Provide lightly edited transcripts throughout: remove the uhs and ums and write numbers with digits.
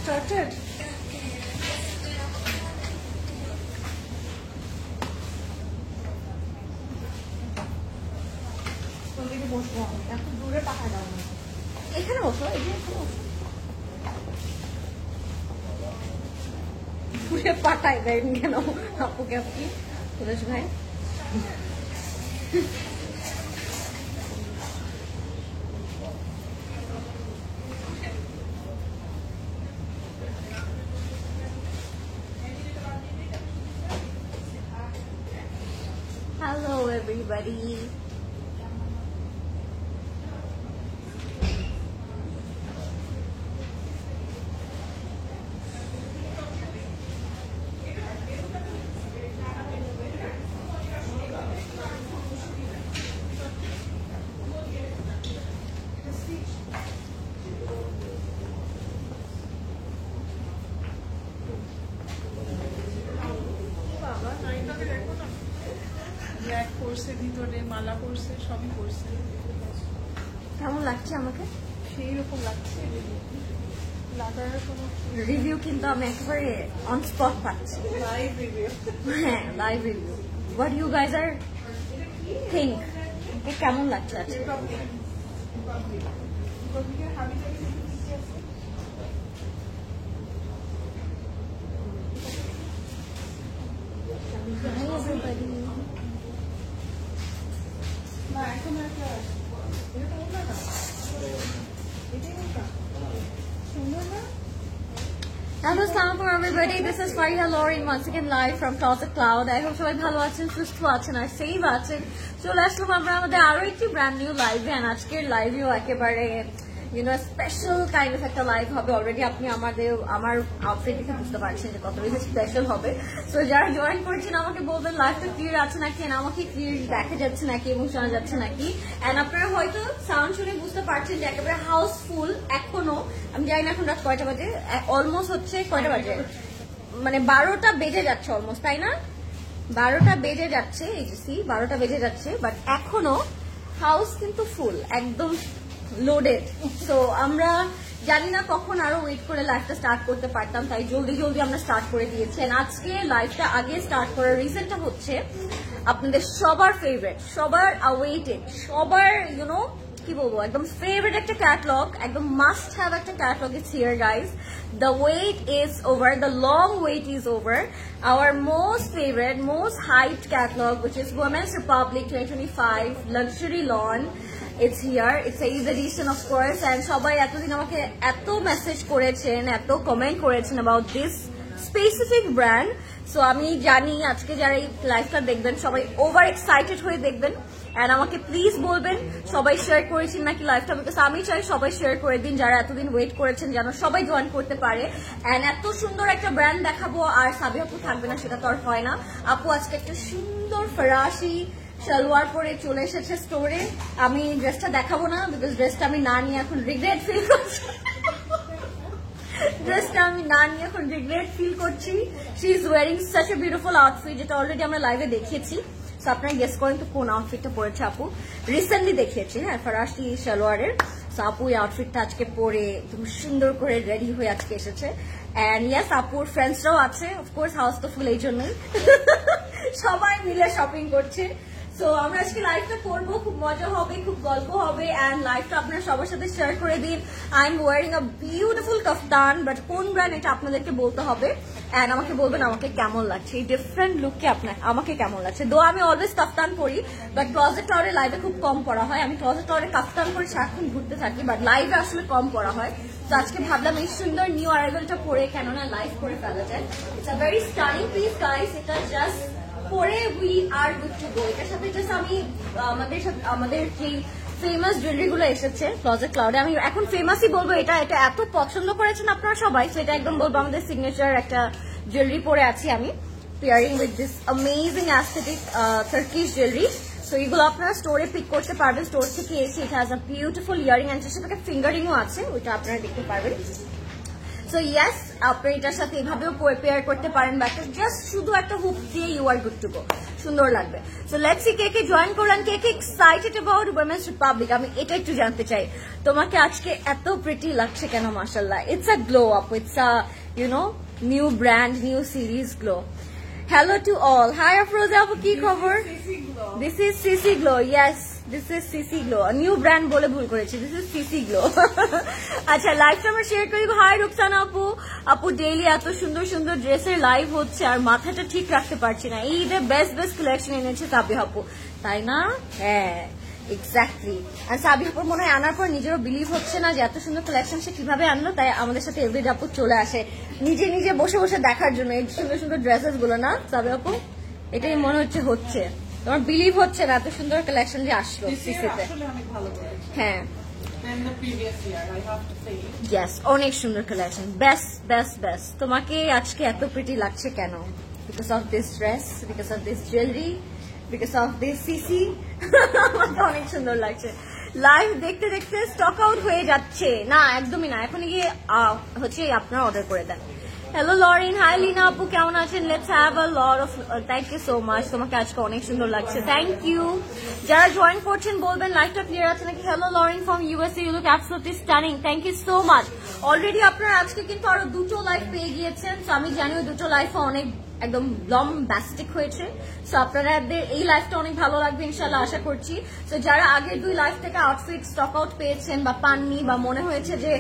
Started. বসবো এত দূরে পাকা দাও এখানে বসো এই যে দূরে পাকায় দেন কেন আপুকে আপনি সুরেশ ভাই Hello everybody. ভিতরে মালা করছে সবই করছে কেমন লাগছে আমাকে সেই রকম লাগছে লাগার কোনো রিভিউ কিন্তু আমি একেবারে অন স্পট পাচ্ছি লাইভ রিভিউ হ্যাঁ live review what you guys are think কেমন লাগছে আজকে Hello, assalamu everybody. This is Fariha Lauren once again live from Closet Cloud. I hope সবাই ভালো আছেন, সুস্থ আছেন আর সেফ আছেন। চলে আসলাম আমরা আমাদের আরো একটি ব্র্যান্ড নিউ লাইভে এন্ড আজকের লাইভেও একেবারে স্পেশাল কাইন্ড অফ একটা লাইভ হবে। অলরেডি আপনি আমার আউটফিট দেখে বুঝতে পারছেন যে কত বেশি স্পেশাল হবে। সো যারা জয়েন করেছেন আমাকে বলবেন লাইভটা ক্লিয়ার আছে নাকি, আমাকে ক্লিয়ার দেখা যাচ্ছে নাকি এবং শোনা যাচ্ছে নাকি। এন্ড আপনারা হয়তো সাউন্ড শুনে বুঝতে পারছেন যে একেবারে হাউসফুল। এখনো আমি জানি না এখন রাত কয়টা বাজে, অলমোস্ট হচ্ছে কয়টা বাজে, মানে 12টা বেজে যাচ্ছে অলমোস্ট, তাই না? 12টা বেজে যাচ্ছে, এই যে সি 12টা বেজে যাচ্ছে, বাট এখনো হাউস কিন্তু ফুল, একদম লোডেড। সো আমরা জানি না কখন আরো ওয়েট করে লাইভটা স্টার্ট করতে পারতাম, তাই জলদি জলদি আমরা স্টার্ট করে দিয়েছি। আজকে লাইভটা আগে স্টার্ট করার রিজনটা হচ্ছে আপনাদের সবার ফেভারিট, সবার অ্যাওয়েটেড, সবার কি বলবো একদম ফেভারিট একটা ক্যাটালগ, একদম মাস্ট হ্যাভ একটা catalogue is here guys. The wait is over, the long wait is over. Our most favorite, most hyped catalog, which is Women's Republic 2025 Luxury Lawn. It's here. It's a Eid edition, of course, and সবাই এতদিন আমাকে এত message করেছেন, এত comment করেছেন about this specific brand. So আমি জানি আজকে যারা এই লাইভটা দেখবেন সবাই ওভার এক্সাইটেড হয়ে দেখবেন। এন্ড আমাকে প্লিজ বলবেন সবাই শেয়ার করেছেন নাকি লাইভটা, বিকজ আমি চাই সবাই শেয়ার করে দিন, যারা এতদিন ওয়েট করেছেন যেন সবাই জয়েন করতে পারে। এন্ড এত সুন্দর একটা ব্র্যান্ড দেখাবো আর সাবি আপু থাকবে না, সেটা তো আর হয় না। আপু আজকে একটা সুন্দর ফরাসি সালোয়ার পরে চলে এসেছে স্টোরে। আমি ড্রেসটা দেখাবো না, বিকজ ড্রেসটা আমি না নিয়ে এখন রিগ্রেট ফিল করছি। ড্রেসটা আমি না নিয়ে এখন রিগ্রেট ফিল করছি। She is wearing such a beautiful outfit, যেটা অলরেডি আমরা লাইভে দেখিয়েছি। সো আপনারা গেস করেন তো কোন আউটফিটটা পরেছে আপু। রিসেন্টলি দেখিয়েছি, হ্যাঁ, ফরাসি সালোয়ারের। সো আপু এই আউটফিটটা আজকে পরে তুমি সুন্দর করে রেডি হয়ে আজকে এসেছে। এন্ড ইয়েস, আপুর ফ্রেন্ডসরাও আছে, অফকোর্স হাউস তো ফুল, এই জন্যই সবাই মিলে শপিং করছে। সো আমরা আজকে লাইভটা করবো, খুব মজা হবে, খুব গল্প হবে। এন্ড লাইভটা আপনারা সবার সাথে শেয়ার করে দিন। I am wiring a beautiful kaftan, but কোন ব্র্যান্ড এটা আপনাদেরকে বলতে হবে। এন্ড আমাকে বলবেন আমাকে কেমন লাগছে এই ডিফারেন্ট লুককে, আমাকে কেমন লাগছে। দো আমি অলওয়েজ কাফতান পরি, বাট ক্লজেট টাওয়ারে লাইভে খুব কম পরা হয়। আমি ক্লজেট টাওয়ারে কাফতান পরে সারাক্ষণ ঘুরতে থাকি, বাট লাইভে আসলে কম পরা হয়। তো আজকে ভাবলাম এই সুন্দর নিউ অ্যারাইভেলটা পরে কেননা লাইভ করে ফেলা যায়। It's a very stunning piece guys, এটা জাস্ট পরে উই আর গুড টু গো। এটার সাথে জাস্ট আমি আমাদের যে ফেমাস জুয়েলারি গুলো এসেছে ক্লজেট ক্লাউডে, আমি এখন ফেমাসই বলবো, এটা এত পছন্দ করেছেন আপনারা সবাই, তো এটা একদম বলবো আমাদের সিগনেচার একটা জুয়েলারি পরে আছি আমি, pairing with this amazing aesthetic Turkish jewellery. So এগুলো আপনারা স্টোরে পিক করতে পারবেন, স্টোর থেকে এসে। ইট has a beautiful earring and সাথে ফিঙ্গারিংও আছে, ওইটা আপনারা দেখতে পারবেন। সো ইয়েস, আপনি এটার সাথে এভাবেও পেয়ার করতে পারেন, বা জাস্ট শুধু একটা হুক দিয়ে you are good to go, সুন্দর লাগবে। সো লেটস সি কে কে জয়েন করলেন, কে কে এক্সাইটেড অ্যাবাউট উইমেন্স রিপাবলিক। আমি এটা একটু জানতে চাই, তোমাকে আজকে এত প্রিটি লাগছে কেন? মাশাআল্লাহ, it's a glow up, it's a new brand, new series glow. Hello to all. Hi Afroza, apu ki khobor? This is CC Glow. Yes, this is CC Glow. A new brand bole bhul korechi. This is CC Glow. আচ্ছা, লাইভটা আমরা share করি। High Rukhsana আপু, আপু daily এত সুন্দর সুন্দর ড্রেসের লাইভ হচ্ছে আর মাথাটা ঠিক রাখতে পারছি না। এই যে বেস্ট কালেকশন এনেছে সাবিহা আপু, তাই না? হ্যাঁ, এক্স্যাক্টলি। আর সাবিহা আপুর মনে হয় আনার পর নিজেরও বিলিভ হচ্ছে না যে এত সুন্দর কালেকশন সে কিভাবে আনলো, তাই আমাদের সাথে এভরিডে আপু চলে আসে নিজে নিজে বসে বসে দেখার জন্য এই সুন্দর সুন্দর ড্রেসেস গুলো, না সাবিহা আপু? এটাই মনে হচ্ছে তোমার বিলিভ হচ্ছে না এত সুন্দর কালেকশন যে আসলো সিসিতে। হ্যাঁ, ইয়েস, অনেক সুন্দর কালেকশন, বেস্ট। তোমাকে আজকে এত প্রিটি লাগছে কেন? Because of this dress, because of this jewellery, because of this CC. আমাকে অনেক সুন্দর লাগছে। লাইভ দেখতে দেখতে স্টক আউট হয়ে যাচ্ছে না, একদমই না। এখন গিয়ে হচ্ছে আপনারা অর্ডার করে দেন। হ্যালো লরিন, হাই লিনা আপু, কেমন আছেন? Let's have a lot of thank you so much, তোমাকে আজকে অনেক সুন্দর লাগছে, থ্যাংক ইউ। যারা জয়েন করছেন বলবেন লাইভটা ক্লিয়ার আছে নাকি। Hello Lauren from USA, you look absolutely stunning, thank you so much. Already আপনারা আজকে কিন্তু আরো দুটো লাইভ পেয়ে গিয়েছেন, সো আমি জানি ওই দুটো লাইভ অনেক একদম ব্যাস্টিক হয়েছে। সো আপনাদের এই লাইফটা অনেক ভালো লাগবে ইনশাল্লাহ, আশা করছি। সো যারা আগের দুই লাইফ থেকে আউটফিট স্টক আউট পেয়েছেন বা পাননি, বা মনে হয়েছে যে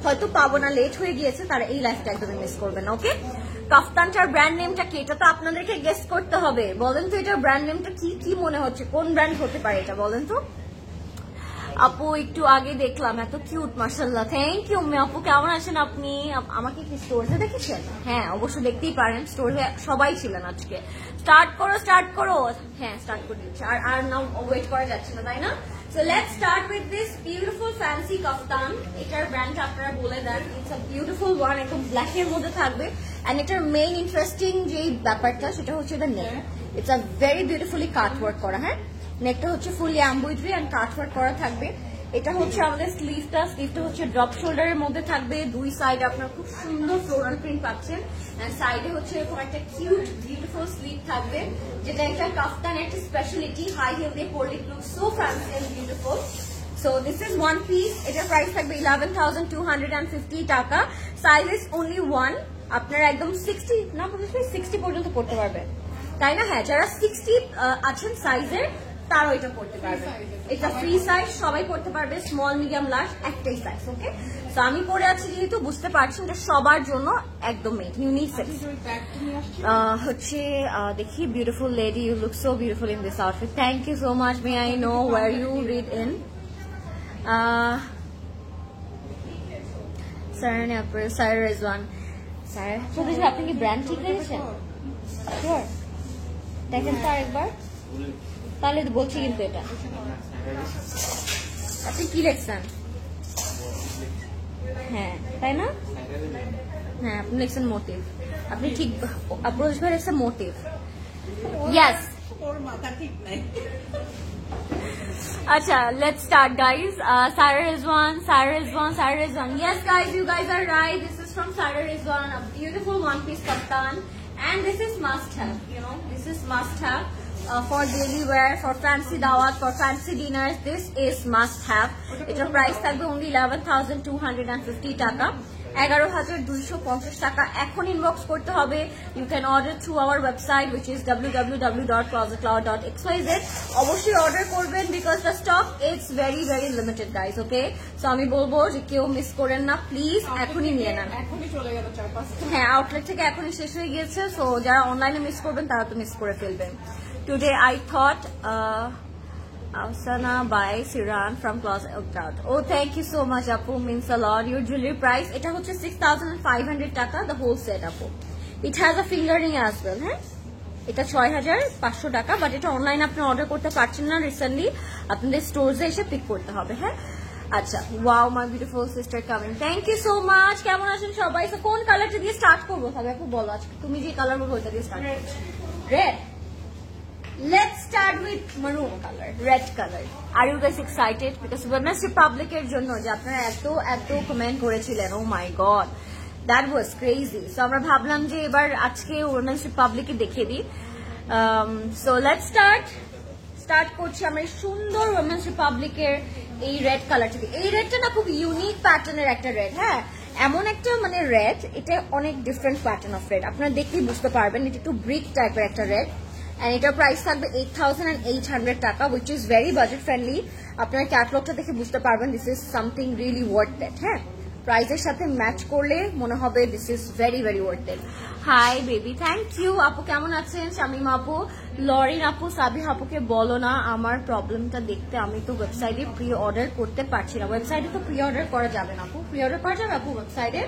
হয়তো পাবো না, লেট হয়ে গিয়েছে, তারা এই লাইফটা একদমই মিস করবেন। ওকে, কাফতানটার ব্র্যান্ড নেমটা কি? এটা তো আপনাদেরকে গেস করতে হবে। বলেন তো এটার ব্র্যান্ড নেমটা কি মনে হচ্ছে? কোন ব্র্যান্ড হতে পারে এটা, বলেন তো? আপু একটু আগে দেখলাম, এত কিউট, মাশাআল্লাহ, থ্যাংক ইউ। আপু কেমন আছেন আপনি? আমাকে কি স্টোরে দেখেছেন? হ্যাঁ, অবশ্যই দেখতেই পারেন, স্টোরে সবাই ছিলেন আজকে। স্টার্ট করো। হ্যাঁ, স্টার্ট করে দিচ্ছি, আর নাও ওয়েট করা যাচ্ছে না, তাই না? So let's start with this beautiful fancy kaftan. এটার ব্র্যান্ড আপনারা বলে দেন। It's a beautiful one, একদম ব্ল্যাক এর মধ্যে থাকবে। And এটার মেইন ইন্টারেস্টিং যে ব্যাপারটা সেটা হচ্ছে এটা নেক। It's a very beautifully cut work করা। হ্যাঁ, নেকটা হচ্ছে ফুলি এমব্রয়ডারি এন্ড কাট ওয়ার্ক করা থাকবে। এটা হচ্ছে আমাদের স্লিভটা হচ্ছে ড্রপ শোল্ডারের মধ্যে থাকবে। দুই সাইডে আপনারা খুব সুন্দর ফ্লোরাল প্রিন্ট পাচ্ছেন, এন্ড সাইডে হচ্ছে এরকম একটা কিউট বিউটিফুল স্লিভ থাকবে, যেটা একটা কাফতান একটা স্পেশালিটি। হাই হিল দিয়ে পরলে look so fancy and beautiful. So this is one piece. এটার প্রাইস থাকবে 11,250 টাকা। Size is only one. আপনারা একদম 60 পর্যন্ত পড়তে পারবেন, তাই না? হ্যাঁ, যারা 60 আছেন সাইজের তারাও এটা পড়তে পারবে। এটা ফ্রি সাইজ, সবাই পড়তে পারবে, স্মল মিডিয়াম লার্জ একটাই সাইজ। ওকে, তো আমি পরে আছি যেহেতু বুঝতে পারছেন এটা সবার জন্য একদম ইউনিসেক্স হচ্ছে। দেখি, beautiful lady, you look so beautiful in this outfit, thank you so much. May I know where you read in? Sir Rezwan, sir আপনি কি ব্র্যান্ড ঠিক রেখেছেন? দেখেন তো আরেকবার, তাহলে বলছি কিন্তু এটা আপনি কি লিখছেন? হ্যাঁ, তাই না? হ্যাঁ, আপনি লিখছেন মোটিভ। আপনি ঠিক আপ্রোচ ভাই লিখছেন মোটিভ। ইয়েস, আচ্ছা, let's start guys. Sarah Rizwan. Yes guys, you guys are right. This is from Sarah Rizwan, a beautiful one piece kaftan, and this is must have, this is must have. For daily wear, for fancy dawat, for fancy dinners, this is must have. Its price থাকবে only 11,250 টাকা, 11,250 টাকা। এখন inbox করতে হবে। You can order through our website, which is www.closetcloud.xyz. অবশ্যই order করবেন because the stock is very very limited guys. Okay, so আমি বলবো যে কেউ মিস করেন না, প্লিজ এখনই নিয়ে নেন। এখনই চলে গেল 4-5। হ্যাঁ, আউটলেট থেকে এখনই শেষ হয়ে গিয়েছে। সো যারা অনলাইনে মিস করবেন তারা তো মিস করে ফেলবেন। Today I thought Asana by Siran from Closet Cloud. Oh, thank you so much Apu, means a lot. Your jewelry price এটা হচ্ছে 6,500 টাকা, the whole set Apu. It has a fingering as well. হ্যাঁ, এটা 6,500 টাকা, but এটা online আপনি order করতে পারছেন না, রিসেন্টলি আপনাদের স্টোরসে এসে পিক করতে হবে। হ্যাঁ, আচ্ছা, wow my beautiful sister coming, thank you so much. কেমন আছেন সবাই? তো কোন কালারটা দিয়ে স্টার্ট করবো? তবে আপু বলো, আজকে তুমি যে কালার বলবো ওইটা দিয়ে স্টার্ট করবো। Red, Let's start with maroon color, red color. Are you guys excited? Because Women's Republic এর জন্য যে আপনারা এত কমেন্ট করেছিলেন, oh my god, that was crazy. So আমরা ভাবলাম যে এবার আজকে Women's Republic এ দেখিয়ে দিই. So let's start করছি আমরা সুন্দর Women's Republic এর এই রেড কালারটা দিয়ে। এই রেডটা না খুব ইউনিক প্যাটার্নের একটা রেড, হ্যাঁ এমন একটা মানে রেড, এটা অনেক ডিফারেন্ট প্যাটার্ন অফ রেড, আপনারা দেখলেই বুঝতে পারবেন এটা একটু ব্রিক টাইপের একটা রেড। And এটার প্রাইস থাকবে 8,800 টাকা, which is very budget friendly. আপনারা ক্যাটালগটা দেখে বুঝতে পারবেন this is something really worth it. হ্যাঁ প্রাইসের সাথে ম্যাচ করলে মনে হবে this is very very worth it. Hi baby, thank you আপু, কেমন আছেন? শামিমা আপু, লরিন আপু, সাবিহা আপুকে বলো না আমার প্রবলেমটা দেখতে, আমি তো ওয়েবসাইটে প্রি অর্ডার করতে পারছি না। ওয়েবসাইটে তো প্রি অর্ডার করা যাবে না আপু, প্রি অর্ডার করা যাবে আপু ওয়েবসাইটে?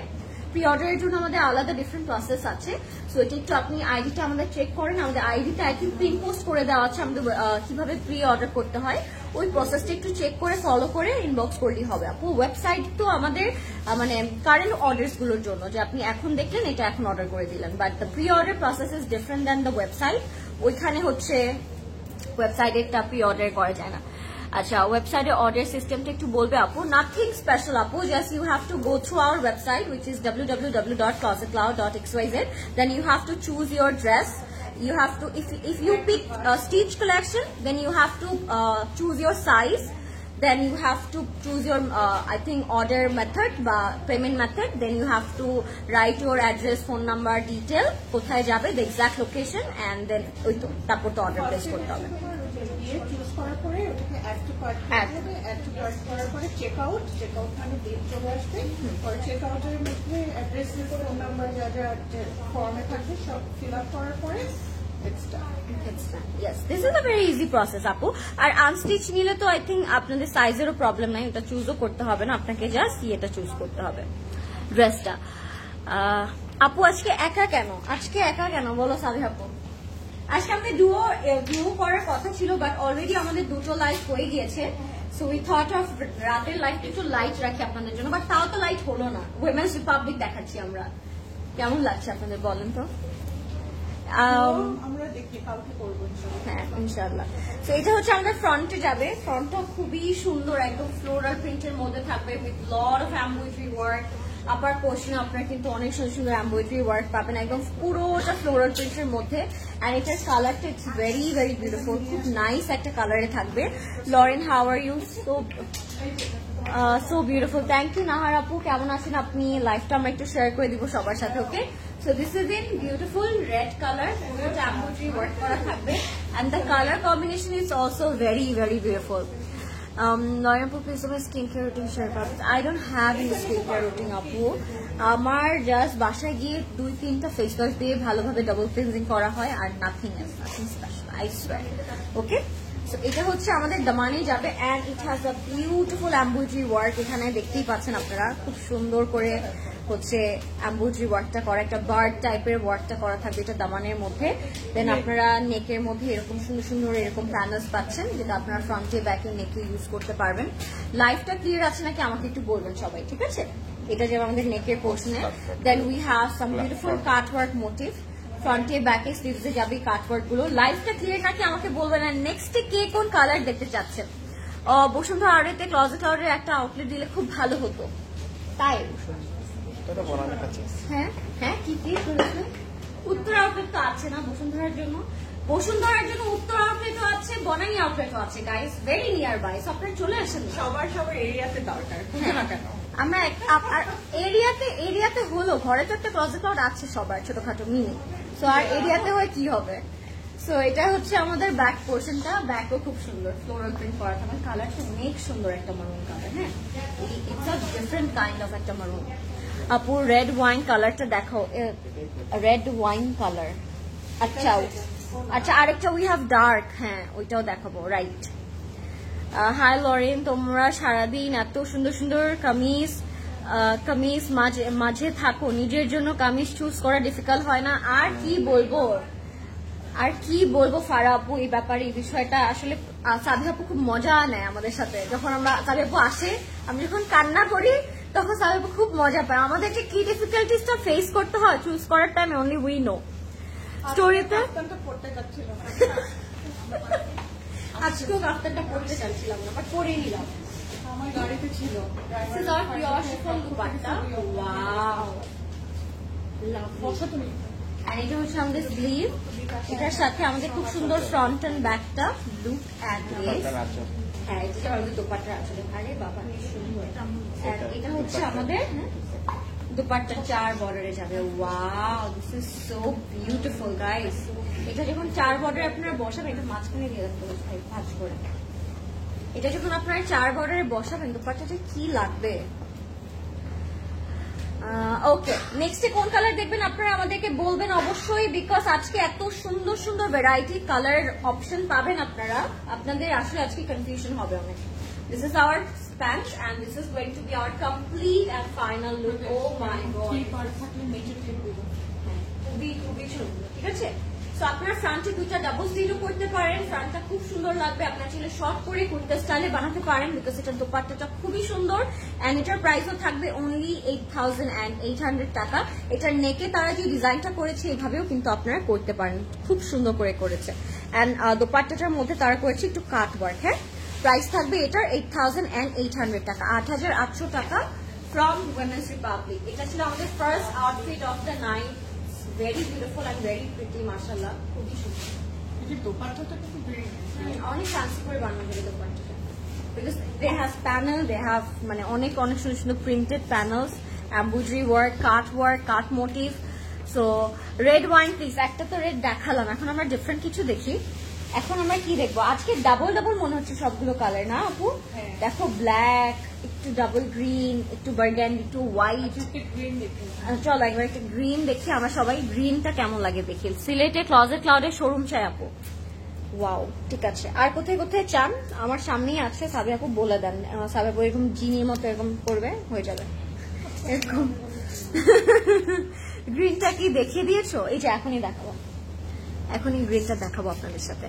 প্রি অর্ডারের জন্য আমাদের আলাদা ডিফারেন্ট প্রসেস আছে। সো এটা একটু আপনি আইডিটা আমাদের চেক করেন, আমাদের আইডিটা আই থিঙ্ক পিন পোস্ট করে দেওয়া আছে আমাদের কিভাবে প্রি অর্ডার করতে হয়, ওই প্রসেসটা একটু চেক করে ফলো করে ইনবক্স করলেই হবে আপু। ওয়েবসাইট তো আমাদের মানে কারেন্ট অর্ডার্স গুলোর জন্য, যে আপনি এখন দেখলেন এটা এখন অর্ডার করে দিলেন, but the pre order process is different than the website. ওইখানে হচ্ছে ওয়েবসাইটেরটা প্রি অর্ডার করা যায় না। আচ্ছা ওয়েবসাইটে অর্ডার সিস্টেমটা একটু বলবে আপু? নাথিং স্পেশাল আপু, just you have to go through our website which is www.closetcloud.xyz, then you have to choose your dress. You have to, if you pick stitch collection, then you have to choose your size, then you have to choose your I think order method বা payment method, then you have to write your address, phone number, detail, কোথায় যাবে, the exact location, and then ওই তো তারপর তো order place করতে হবে। Choose করার পরে ওটাকে অ্যাড টু কার্ট করতে হবে, অ্যাড টু কার্ট করার পরে চেকআউট মানে ডেট চলে আসবে, পরে চেকআউটের মধ্যে অ্যাড্রেস, ফোন নাম্বার যা যা ফর্মে থাকবে সব ফিল আপ করার পরে Yes, this is a very easy process আপু। আর আনস্টিচ নিলে তো আই থিঙ্ক আপনাদের সাইজেরও প্রবলেম নাই, ওটা চুজও করতে হবে না আপনাকে, জাস্ট এটা চুজ করতে হবে ড্রেসটা। আপু আজকে একা কেন বলো সাবি আপু? আজকে আমাদের ডুও করার কথা ছিল, বাট অলরেডি আমাদের দুটো লাইভ হয়ে গিয়েছে। সো উই থট অফ রাতের লাইফটা একটু লাইট রাখি আপনাদের জন্য, বাট তাও তো লাইট হলো না। উইমেন্স রিপাবলিক দেখাচ্ছি আমরা, কেমন লাগছে আপনাদের বলেন তো? আমরা দেখি কালকে করবো হ্যাঁ ইনশাআল্লাহ। তো এটা হচ্ছে আমাদের ফ্রন্টে যাবে, ফ্রন্টটা খুবই সুন্দর একদম ফ্লোরাল প্রিন্টের মধ্যে থাকবে with lot of embroidery work. Upper পোর্শনে আপনারা কিন্তু অনেক সুন্দর সুন্দর এমব্রয়ডারি ওয়ার্ক পাবেন, একদম পুরোটা ফ্লোরাল প্রিন্টের মধ্যে। অ্যান্ড এটার কালারটা ইটস ভেরি ভেরি বিউটিফুল, খুব নাইস একটা কালারে থাকবে। Lauren how are you? So beautiful, thank you Nahar আপু, কেমন আছেন আপনি? লাইফটা আমরা একটু শেয়ার করে দিব সবার সাথে, ওকে? So this is in beautiful red color, পুরোটা এমব্রয়ডারি ওয়ার্ক করা থাকবে, and the color combination is also very very beautiful. Lorraine আপু please আমার স্কিন কেয়ার রুটিন শেয়ার করুন। I don't have any skin care routine আপু, আমার just বাসায় গিয়ে 2-3টা ফেস ওয়াশ দিয়ে ভালোভাবে ডাবল ক্লিনজিং করা হয়, আর nothing else, nothing special, I swear. Okay, so এটা হচ্ছে আমাদের দামানে যাবে, and it has a beautiful embroidery work. এখানে দেখতেই পাচ্ছেন আপনারা খুব সুন্দর করে হচ্ছে এমব্রয়ডারি ওয়ার্কটা করা, একটা বার্ড টাইপের ওয়ার্কটা করা থাকবে এটা দামানের মধ্যে। দেন আপনারা নেকের মধ্যে এরকম সুন্দর সুন্দর এরকম প্যানেলস পাচ্ছেন, যেটা আপনারা ফ্রন্টে ব্যাকে নেকে ইউজ করতে পারবেন। লাইফটা ক্লিয়ার আছে নাকি আমাকে একটু বলবেন সবাই, ঠিক আছে? এটা যে আমাদের নেকের পোর্শনে। Then we have some beautiful cut work motif, ফ্রন্টে ব্যাকে স্লিভসে যাবে কাট ওয়ার্ক গুলো। লাইফটা ক্লিয়ার নাকি আমাকে বলবেন। আর নেক্সটে কে কোন কালার দেখতে চাচ্ছেন? বসুন্ধরা আড়েতে ক্লজেট ক্লাউডের একটা আউটলেট দিলে খুব ভালো হতো, তাই হ্যাঁ হ্যাঁ কি কি উত্তর আউটলেট তো আছে না বসুন্ধরার জন্য? বসুন্ধরার জন্য উত্তর আউটলেটও আছে, বনানী আউটলেটও আছে guys, very near by. So আপনারা চলে আসেন, সবার এরিয়াতে দরকার, না কেন আমরা এরিয়াতে হলো, ঘরে তো একটা ক্লজেট ক্লাউড আছে সবার ছোটখাটো মিনি, সো আর এরিয়াতে হয় কি হবে। সো এটা হচ্ছে আমাদের ব্যাক পোর্শনটা, ব্যাকও খুব সুন্দর ফ্লোরাল প্রিন্ট করা থাকবে, কালারটা অনেক সুন্দর একটা মারুন কালার। হ্যাঁ it's a different kind of একটা মারুন। আপু রেড ওয়াইন কালারটা দেখাও, রেড ওয়াইন কালার। আচ্ছা আচ্ছা আরেকটা উই হ্যাভ ডার্ক, হ্যাঁ ওইটাও দেখাবো, রাইট। হাই লরেন, তোমরা সারাদিন এত সুন্দর সুন্দর কামিজ মাঝে থাকো, নিজের জন্য কামিজ চুজ করা ডিফিকাল্ট হয় না? আর কি বলবো ফারা আপু এই ব্যাপারে, এই বিষয়টা আসলে সাবি আপু খুব মজা নেয় আমাদের সাথে। যখন সাবি আপু আসে, আমি যখন কান্না করি তখন সাবি আপু খুব মজা পায়। আমাদেরকে কি ডিফিকাল্টিসটা ফেস করতে হয় চুজ করার টাইমে, অনলি উই নো। স্টোরিতে আজকেও কাফতানটা পরতে চাচ্ছিলাম না, বাট পরেই নিলাম। আমার গাড়িতে ছিল। This is our pure chiffon dupatta. Wow. বসো তুমি। আর এটা হচ্ছে আমাদের স্লিভ, এটার সাথে আমাদের খুব সুন্দর ফ্রন্ট এন্ড ব্যাকটা। Look at this. হ্যাঁ, এটা আমাদের দোপাট্টা আসলে। আরে বাবা কি সুন্দর। আর এটা হচ্ছে আমাদের দোপাট্টা 4 বর্ডারে যাবে। Wow, this is so beautiful guys. এটা যখন 4 বর্ডারে আপনারা বসাবেন, এটা মাঝখানে দিয়ে রাখতে হবে ভাঁজ করে। এটা যখন আপনারা 4 বর্ডারে বসাবেন, দোপাট্টাটা কি লাগবে। ওকে, নেক্সটে কোন কালার দেখবেন আপনারা আমাদেরকে বলবেন অবশ্যই, বিকজ আজকে এত সুন্দর সুন্দর ভ্যারাইটি কালার অপশন পাবেন আপনারা, আপনাদের আসলে আজকে কনফিউশন হবে অনেক। This is our pants and this is going to be our complete and final look. Oh my god, খুবই খুবই সুন্দর। ঠিক আছে, সো আপনারা ফ্রন্টে দুইটা ডাবল স্লিভও করতে পারেন, ফ্রন্টটা খুব সুন্দর লাগবে। আপনার ছেলে শর্ট করে কুর্তা স্টাইলে বানাতে পারেন, বিকজ এটার দোপাট্টাটা খুবই সুন্দর এন্ড এটার প্রাইসও থাকবে অনলি 8,800 টাকা। এটার নেকে তারা যে ডিজাইনটা করেছে এভাবেও কিন্তু আপনারা করতে পারেন, খুব সুন্দর করে করেছে। এন্ড দোপাট্টাটার মধ্যে তারা করেছে একটু কাট ওয়ার্ক। হ্যাঁ, প্রাইস থাকবে এটার 8,800 টাকা, 8,800 টাকা ফ্রম উইমেন্স রিপাবলিক। এটা ছিল আমাদের first outfit of the night. Very beautiful and very pretty, mashallah. খুবই সুন্দর। এই দোপাট্টাটা কিন্তু অনেক ফ্যান্সি করে বানানো যাবে দোপাট্টাটা, because they have panel, they have মানে অনেক অনেক সুন্দর সুন্দর printed panels, embroidery work, cut motif. So red wine please, একটা তো রেড দেখালাম, এখন আমরা ডিফারেন্ট কিছু দেখি। এখন আমরা কি দেখবো, আজকে ডাবল ডাবল মনে হচ্ছে সবগুলো কালার না আপু? দেখো ব্ল্যাক, একটু ডাবল গ্রিন, একটু বার্গান্ডি, একটু হোয়াইট। চলো একবার একটা গ্রিন দেখি, আমরা সবাই গ্রিনটা কেমন লাগে দেখি। সিলেটে ক্লজেট ক্লাউডের শোরুম চাই আপু। ওয়াও, ঠিক আছে। আর কোথায় কোথায় চান? আমার সামনেই আছে, সাবে আপু বলে দেন। সাবে আপু এরকম জিনির মতো এরকম করবে, হয়ে যাবে এরকম। গ্রিনটা কি দেখিয়ে দিয়েছো? এই যে এখনই দেখাবো, এখনই গ্রিনটা দেখাবো আপনাদের সাথে।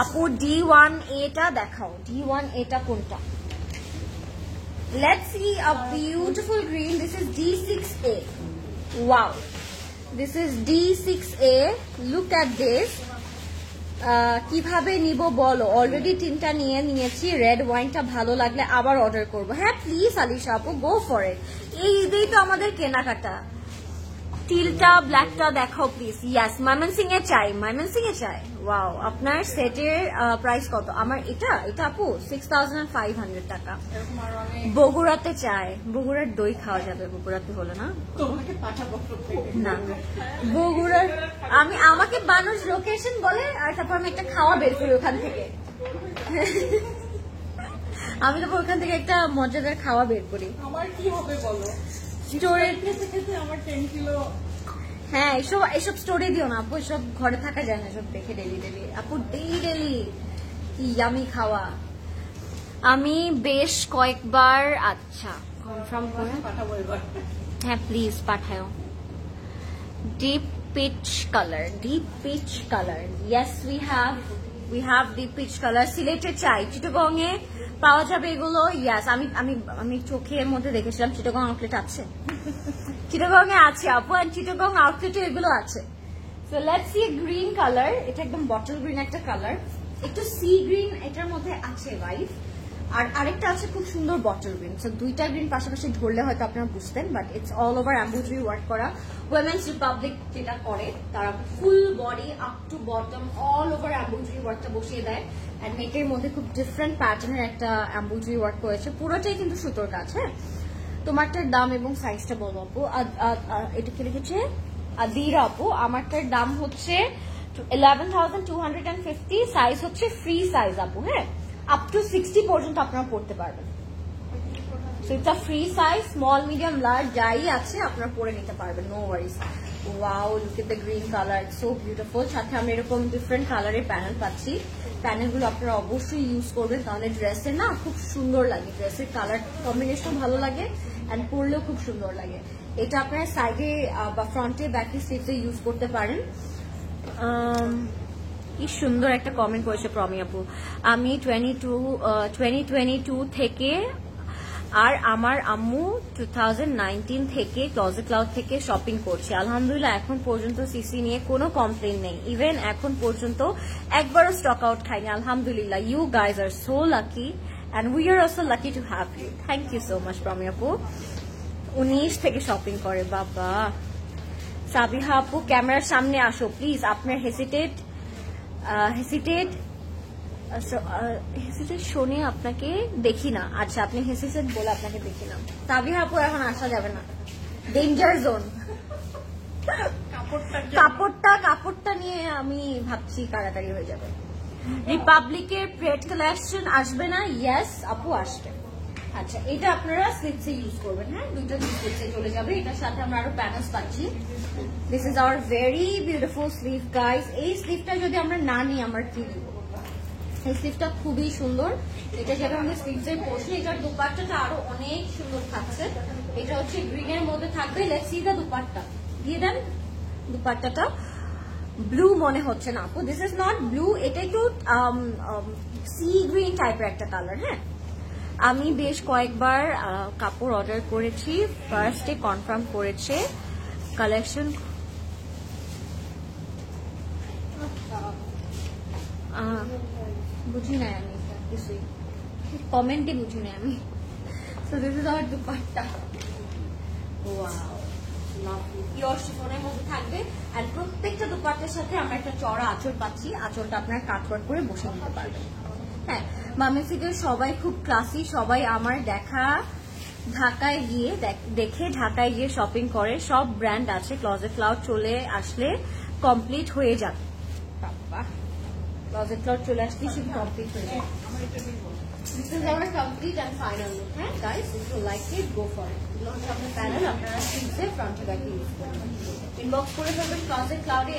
আপু D1A টা দেখাও, D1A টা কোনটা? Let's see a beautiful green. This is D6A. Wow, this is D6A. Look at this. কিভাবে নিব বলো? অলরেডি 3টা নিয়ে নিয়েছি। রেড ওয়াইনটা ভালো লাগলে আবার অর্ডার করব। হ্যাঁ প্লিজ আলিশা আপু, গো ফর ইট। এই ঈদেই তো আমাদের কেনাকাটা। টিলটা ব্ল্যাকটা দেখাও প্লিজ। ইয়াস, ময়মনসিং এ চাই, ময়মনসিং এ চাই। ওয়াও, আপনার সেটের প্রাইস কত? আমার এটা আপু 6,500 টাকা। বগুড়াতে চাই, বগুড়ার দই খাওয়া যাবে, বগুড়াতে হলো না না বগুড়ার। আমাকে মানুষ লোকেশন বলে আর তারপর আমি একটা খাওয়া বের করি ওখান থেকে। আমি তো ওখান থেকে একটা মজাদার খাওয়া বের করি। আমার কি হবে বলো? আমার 10 কিলো। হ্যাঁ, এসব স্টোরে দিও না আপু, এসব ঘরে থাকা যায় না, সব দেখে ডেলি আপু, ডেলি কি ইয়ামি খাওয়া। আমি বেশ কয়েকবার, আচ্ছা কনফার্ম করে পাঠাবো এবার। হ্যাঁ please Pathao. Deep peach colour, yes we have deep peach color. সিলেটে চাই, চিটাগং এ পাওয়া যাবে এগুলো। ইয়াস, আমি চোখের মধ্যে দেখেছিলাম চিটাগং আউটলেট আছে, চিটাগং এ আছে আপু, আর চিটাগং আউটলেটে এগুলো আছে। So let's see green colour, এটা একদম বটল গ্রিন একটা কালার, একটু সি গ্রিন এটার মধ্যে আছে ওয়াইফ, আর আরেকটা আছে খুব সুন্দর বটল গ্রিন। সো দুইটা গ্রিন পাশাপাশি ধরলে হয়তো আপনারা বুঝতেন, but it's all over embroidery work করা। উইমেন্স রিপাবলিক যেটা করে, তারা full body up to bottom all over embroidery ওয়ার্কটা বসিয়ে দেয়, এন্ড নেকের মধ্যে খুব ডিফারেন্ট প্যাটার্নের একটা এমব্রয়ডারি ওয়ার্ক করেছে, পুরোটাই কিন্তু সুতোর কাজ। হ্যাঁ, তোমারটার দাম এবং সাইজটা বলো আপু। এটা কি লিখেছে আদিরা আপু? আমারটার দাম হচ্ছে 11,250, সাইজ হচ্ছে ফ্রি সাইজ আপু। হ্যাঁ, আপ টু 60 পর্যন্ত আপনারা পড়তে পারবেন। সো এটা free size, small medium large যাই আছে আপনারা পরে নিতে পারবেন, no worries. Wow, look at the green colour, so beautiful. সাথে আমরা এরকম ডিফারেন্ট কালারের প্যানেল পাচ্ছি। প্যানেলগুলো আপনারা অবশ্যই ইউজ করবেন, তাহলে ড্রেসের না খুব সুন্দর লাগে, ড্রেসের কালার কম্বিনেশন ভালো লাগে এন্ড পরলেও খুব সুন্দর লাগে। এটা আপনারা সাইডে বা ফ্রন্টে ব্যাকে স্লিভসে ইউজ করতে পারেন। কি সুন্দর একটা কমেন্ট করেছে প্রমি আপু, আমি 2022 থেকে আর আমার আম্মু 2019 থেকে ক্লজেট ক্লাউড থেকে শপিং করছে। আলহামদুলিল্লাহ এখন পর্যন্ত সিসি নিয়ে কোনো কমপ্লেন নেই, ইভেন এখন পর্যন্ত একবারও স্টক আউট খাইনি। আলহামদুলিল্লাহ, you guys are so lucky and we are also lucky to have you. Thank you so much Promi আপু। 19 থেকে শপিং করে বাবা। সাবিহা আপু ক্যামেরার সামনে আসো প্লিজ, আপনার হেসিটেট শোনে আপনাকে দেখি না। আচ্ছা, আপনি হেসিটেট বলে আপনাকে দেখি না। সাবিহা আপু এখন আসা যাবে না, ডেঞ্জার জোন। কাপড়টা নিয়ে আমি ভাবছি তাড়াতাড়ি হয়ে যাবে। রিপাবলিকের প্রেড কালেকশন আসবে না? ইয়েস আপু আসবে। আচ্ছা, এটা আপনারা স্লিপসে ইউজ করবেন। হ্যাঁ, দুটো স্লিপসে চলে যাবে। এটার সাথে আমরা আরো প্যানেলস পাচ্ছি। This is hour very beautiful sleeve guys. এই স্লিভটা যদি আমরা না নিই আমার কি দিব? এই স্লিভটা খুবই সুন্দর। এটা যেটা আমাদের স্লিভসের পোর্শন, এটার দুপাট্টাটা আরো অনেক সুন্দর থাকছে। এটা হচ্ছে গ্রিনের মধ্যে থাকবে। লেটস সি দা দুপাট্টা। দিয়ে দেন দুপাট্টাটা। ব্লু মনে হচ্ছে না আপু, দিস ইজ নট ব্লু, এটা একটু সি গ্রিন টাইপের একটা কালার। হ্যাঁ, আমি বেশ কয়েকবার কাপড় অর্ডার করেছি, ফার্স্টে কনফার্ম করেছে কালেকশন। বুঝি নাই আমি কিছুই, কমেন্টে বুঝি নাই আমি। So this is our dupatta. Wow, lovely pure শিফনের মধ্যে থাকবে। আর প্রত্যেকটা দুপাট্টার সাথে আমরা একটা চড়া আঁচল পাচ্ছি। আঁচলটা আপনারা কাটওয়ার্ক করে বসে নিতে পারবেন। হ্যাঁ, মামিসিকের সবাই খুব ক্লাসি, সবাই আমার ঢাকায় গিয়ে শপিং করে। সব ব্র্যান্ড আছে, ক্লজেট ক্লাউড চলে আসলে কমপ্লিট হয়ে যাবে। ক্লজেট ক্লাউড চলে আসলে শুধু কমপ্লিট হয়ে যাবে। This is our complete and final look. হ্যাঁ guys, if you like it, go for it. এগুলো হচ্ছে আপনার প্যানেল, আপনারা স্লিভসে ফ্রন্টে ব্যাকে ইউজ করবেন। ইনবক্স করে ফেলবেন ক্লজেট ক্লাউডে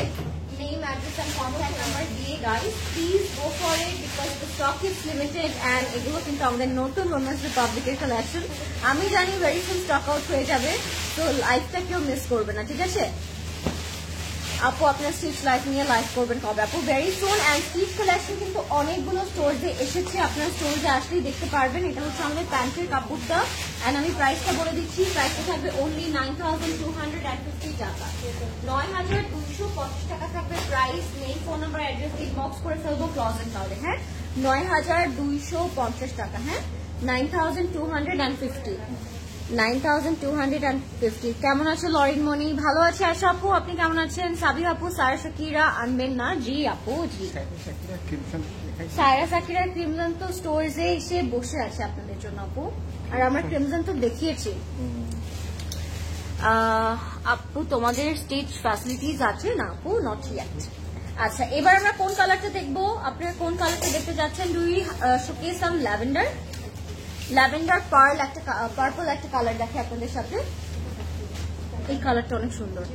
name, address and contact number দিয়ে। Guys please go for it because the stock is limited and এগুলো কিন্তু আমাদের নতুন উইমেন্স রিপাবলিকের কালেকশন। আমি জানি ভেরি সুন স্টক আউট হয়ে যাবে, তো লাইফটা কেউ মিস করবে না, ঠিক আছে? আপু আপনার স্টিচ লাইফ নিয়ে লাইভ করবেন কবে? আপু very soon. And stitch collection কিন্তু অনেকগুলো স্টোরসে এসেছে, আপনার স্টোরসে আসলেই দেখতে পারবেন। এটা হচ্ছে আমাদের প্যান্টের কাপড়টা। অ্যান্ড আমি প্রাইসটা বলে দিচ্ছি, প্রাইসটা থাকবে অনলি 9,250 টাকা। 9,250 টাকা থাকবে price. Main phone number address inbox করে ফেলবো ক্লজেট ক্লাউডে। হ্যাঁ, 9,250 টাকা। হ্যাঁ, 9,250। 9,250। কেমন আছে লরিন মনি? ভালো আছে আশা আপু, আপনি কেমন আছেন? সাবি আপু সারা শাকিরা আনবেন না? জি আপু, জি। সারা শাকিরা ক্রিমজন তো স্টোরসে এসে বসে আছে আপনাদের জন্য আপু, আর আমরা ক্রিমজন তো দেখিয়েছি। আপু তোমাদের স্টিচ ফ্যাসিলিটিস আছে না? আপু নট ইয়েট। আচ্ছা, এবার আমরা কোন কালারটা দেখবো? আপনারা কোন কালারটা দেখতে যাচ্ছেন? ডুই শোকেস সাম ল্যাভেন্ডার পার্পল একটা কালার দেখে আপনাদের সাথে। এই কালারটা অনেক সুন্দর,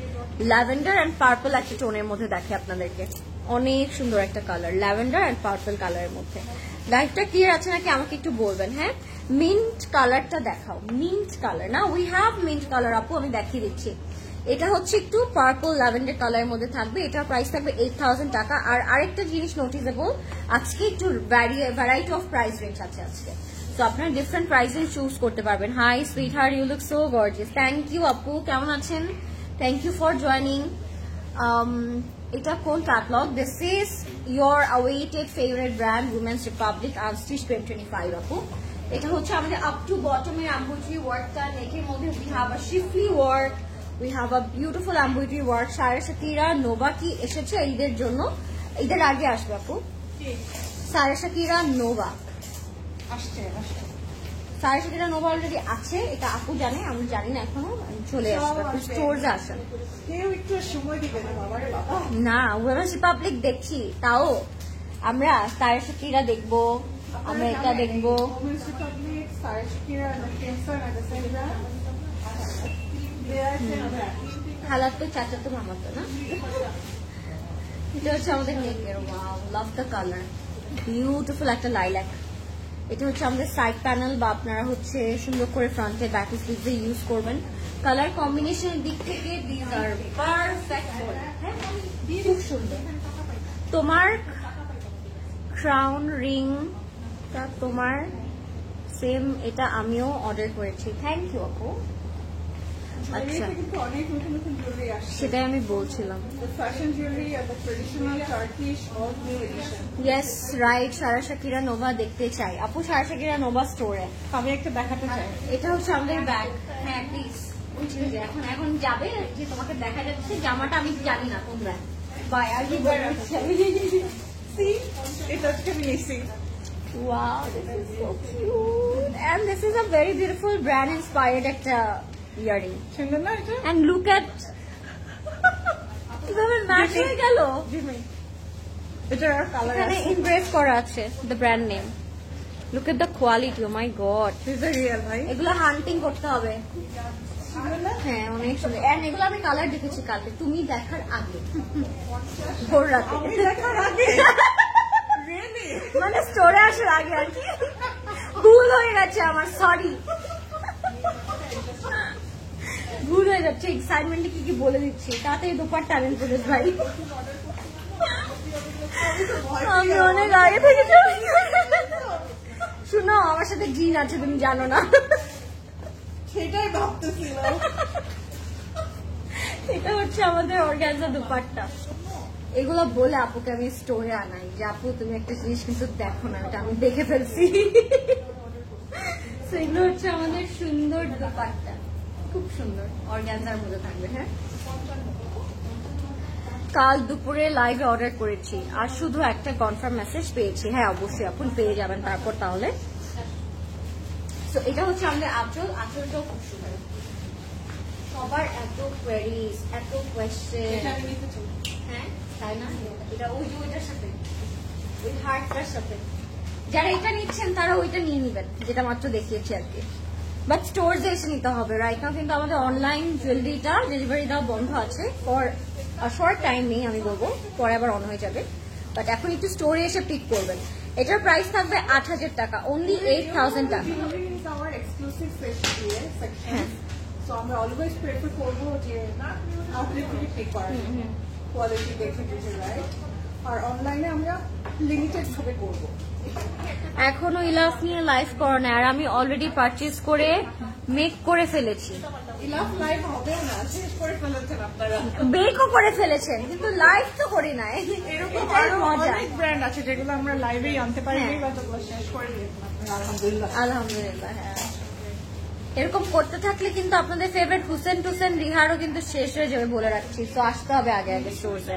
ল্যাভেন্ডার এন্ড পার্পল একটা টোনের মধ্যে দেখে আপনাদেরকে। অনেক সুন্দর একটা কালার, ল্যাভেন্ডার এন্ড পার্পল কালারের মধ্যে। লাইটটা ক্লিয়ার আছে নাকি আমাকে একটু বলবেন। হ্যাঁ, মিন্ট কালারটা দেখাও। মিন্ট কালার না, উই হ্যাভ মিন্ট কালার আপু, আমি দেখিয়ে দিচ্ছি। এটা হচ্ছে একটু পার্পল ল্যাভেন্ডার কালারের মধ্যে থাকবে। এটার প্রাইস থাকবে 8,000 টাকা। আর আরেকটা জিনিস নোটিসেবল, আজকে একটু ভ্যারাইটি অফ প্রাইস রেঞ্জ আছে আজকে, তো আপনারা ডিফারেন্ট প্রাইসে চুজ করতে পারবেন। Hi sweetheart, you look so gorgeous. Thank you আপু, কেমন আছেন? Thank you for joining. এটা কোন catalogue? This is your awaited favourite brand women's republic unstitch 2025 আপু। এটা হচ্ছে আমাদের আপ টু বটমের এমব্রয়ডারি ওয়ার্কটা। নেকের মধ্যে we have a schiffli work, we have a beautiful embroidery work. Sara Shakira Nova কি এসেছে ঈদের জন্য? ঈদের আগে আসবে আপু। সারা শাকিরা নোভা আসছে। সারা শাকিরা নোভা অলরেডি আছে, এটা আপু জানে, আমি জানি না এখনো। চলে আসবে স্টোরসে আসেন। কেউ একটু সময় দিবে না বাবা রে বাবা। না, উইমেন্স রিপাবলিক দেখি, তাও আমরা সারা শাকিরা দেখবো, আমরা এটা দেখবো। উইমেন্স রিপাবলিক, সারা শাকিরা, ক্যান্সার আর সাইরা হালাত তো চাচা তো মামা তো না। এটা হচ্ছে আমাদের নেকের। Wow, love the colour, beautiful একটা লাইল্যাক। এটা হচ্ছে আমাদের সাইড প্যানেল, বা আপনারা হচ্ছে সুন্দর করে ফ্রন্টে ব্যাক স্লিভে ইউজ করবেন। কালার কম্বিনেশনের দিক থেকে দিস আর পারফেক্ট। খুব সুন্দর। তোমার ক্রাউন রিংটা তোমার সেম এটা আমিও অর্ডার করেছি। থ্যাংক ইউ আপু। আচ্ছা, কিন্তু অনেক নতুন নতুন জুয়েলারি আসছে। সেটাই আমি বলছিলাম। The fashion jewelry and the traditional Turkish all new edition. Yes right, Sara Shakira Nova দেখতে চাই আপু, সারা শাকিরা নোভা স্টোরে আমি একটা দেখাতে চাই। এটা হচ্ছে আমাদের ব্যাগ। হ্যাঁ প্লিজ, এখন এখন যাবে যে তোমাকে দেখা যাচ্ছে জামাটা আমি জানি না কোন ব্র্যান্ড বাই আর কি See, এটা হচ্ছে নিয়েছি। Wow, this is so cute. And this is a very beautiful brand inspired একটা earring. সুন্দর না এটা? And look at কিভাবে ম্যাচ হয়ে গেল। এটার কালার এখানে আছে। ইমপ্রেস করা আছে the brand name. Look at the quality, oh my god. This is real ভাই। এগুলো হান্টিং করতে হবে। সুন্দর না? হ্যাঁ অনেক সুন্দর। And এগুলো আমি কালার দেখেছি কালকে, তুমি দেখার আগে ভোর রাতে। আমি দেখার আগে। Really? মানে স্টোরে আসার আগে আর কি ভুল হয়ে গেছে আমার, সরি ভুল হয়ে যাচ্ছে, এক্সাইটমেন্টে কি কি বলে দিচ্ছি। তাতে দুপাট্টা আনেন পুলিশ ভাই, আমি অনেক আগে থেকে শুনো আমার সাথে জিন আছে তুমি জানো না। সেটাই ভাবতেছিলাম। এটা হচ্ছে আমাদের অর্গানজা দুপাট্টা। এগুলো বলে আপুকে আমি স্টোরে আনাই যে আপু তুমি একটা জিনিস কিন্তু দেখো না, এটা আমি দেখে ফেলছি। এগুলো হচ্ছে আমাদের সুন্দর দুপাট্টা, খুব সুন্দর অর্গানজার মধ্যে থাকবে। হ্যাঁ কাল দুপুরে লাইভে অর্ডার করেছি আর শুধু একটা কনফার্ম মেসেজ পেয়েছি। হ্যাঁ অবশ্যই আপনি পেয়ে যাবেন তারপর তাহলে। তো এটা হচ্ছে আমাদের আঁচল, আঁচলটাও খুব সুন্দর। সবার এত কোয়েরিজ, এত কোয়েশ্চেন। হ্যাঁ তাই না, এটা ওই যে ওইটার সাথে ওই হার্টটার সাথে যারা এটা নিচ্ছেন তারা ওইটা নিয়ে নিবেন যেটা মাত্র দেখিয়েছি আর কি। বাট স্টোরসে এসে নিতে হবে। রাইট নাও কিন্তু আমাদের অনলাইন জুয়েলারিটা ডেলিভারি দেওয়া বন্ধ আছে ফর শর্ট টাইম নেই, আমি বলবো পরে আবার অন হয়ে যাবে। বাট এখন একটু স্টোরে এসে পিক করবেন। এটার প্রাইস থাকবে ৮,০০০ টাকা, অনলি 8,000 টাকা। So আমরা অলওয়েজ প্রেফার করব যে আউটলেট থেকে পিক করার, কোয়ালিটি দেখে বুঝে, রাইট? আর অনলাইনে আমরা লিমিটেড ভাবে করব। এখনো ইলাফ নিয়ে লাইভ করো না, আর আমি অলরেডি পারচেজ করে মেক করে ফেলেছি। ইলাফ লাইভ হবে না, শেষ করে ফেলেছেন আপনারা। বেকও করে ফেলেছেন কিন্তু লাইভ তো করি নাই। এরকম এটাই আরো মজা। অনেক ব্র্যান্ড আছে যেগুলো আমরা লাইভেই আনতে পারিনি, হ্যাঁ। বা তোগুলো শেষ করে দিয়েছেন আপনারা, আলহামদুলিল্লাহ। আলহামদুলিল্লাহ। হ্যাঁ এরকম করতে থাকলে কিন্তু আপনাদের ফেভারিট হুসেন টুসেন রিহারও কিন্তু শেষ হয়ে যাবে বলে রাখছি। তো আসতে হবে আগে আগে স্টোরসে।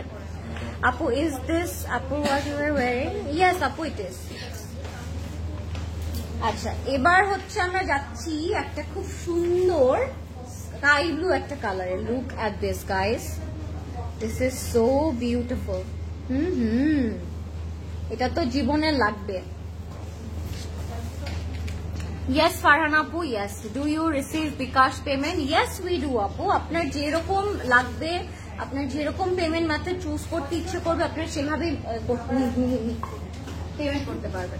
আপু ইজ দিস আপু what you are wearing? Yes আপু ইট ইজ। আচ্ছা এবার হচ্ছে আমরা যাচ্ছি একটা খুব সুন্দর স্কাই ব্লু একটা কালারে। Look at this guys, this is so beautiful. এটা তো জীবনে লাগবে। Yes, Farhan Apu, yes. Do you receive Bikash payment? Yes, we do, Apu. আপনার যেরকম লাগবে, আপনার যেরকম পেমেন্ট মেথড চুজ করতে ইচ্ছে করবে, আপনার সেভাবেই পেমেন্ট করতে পারবেন।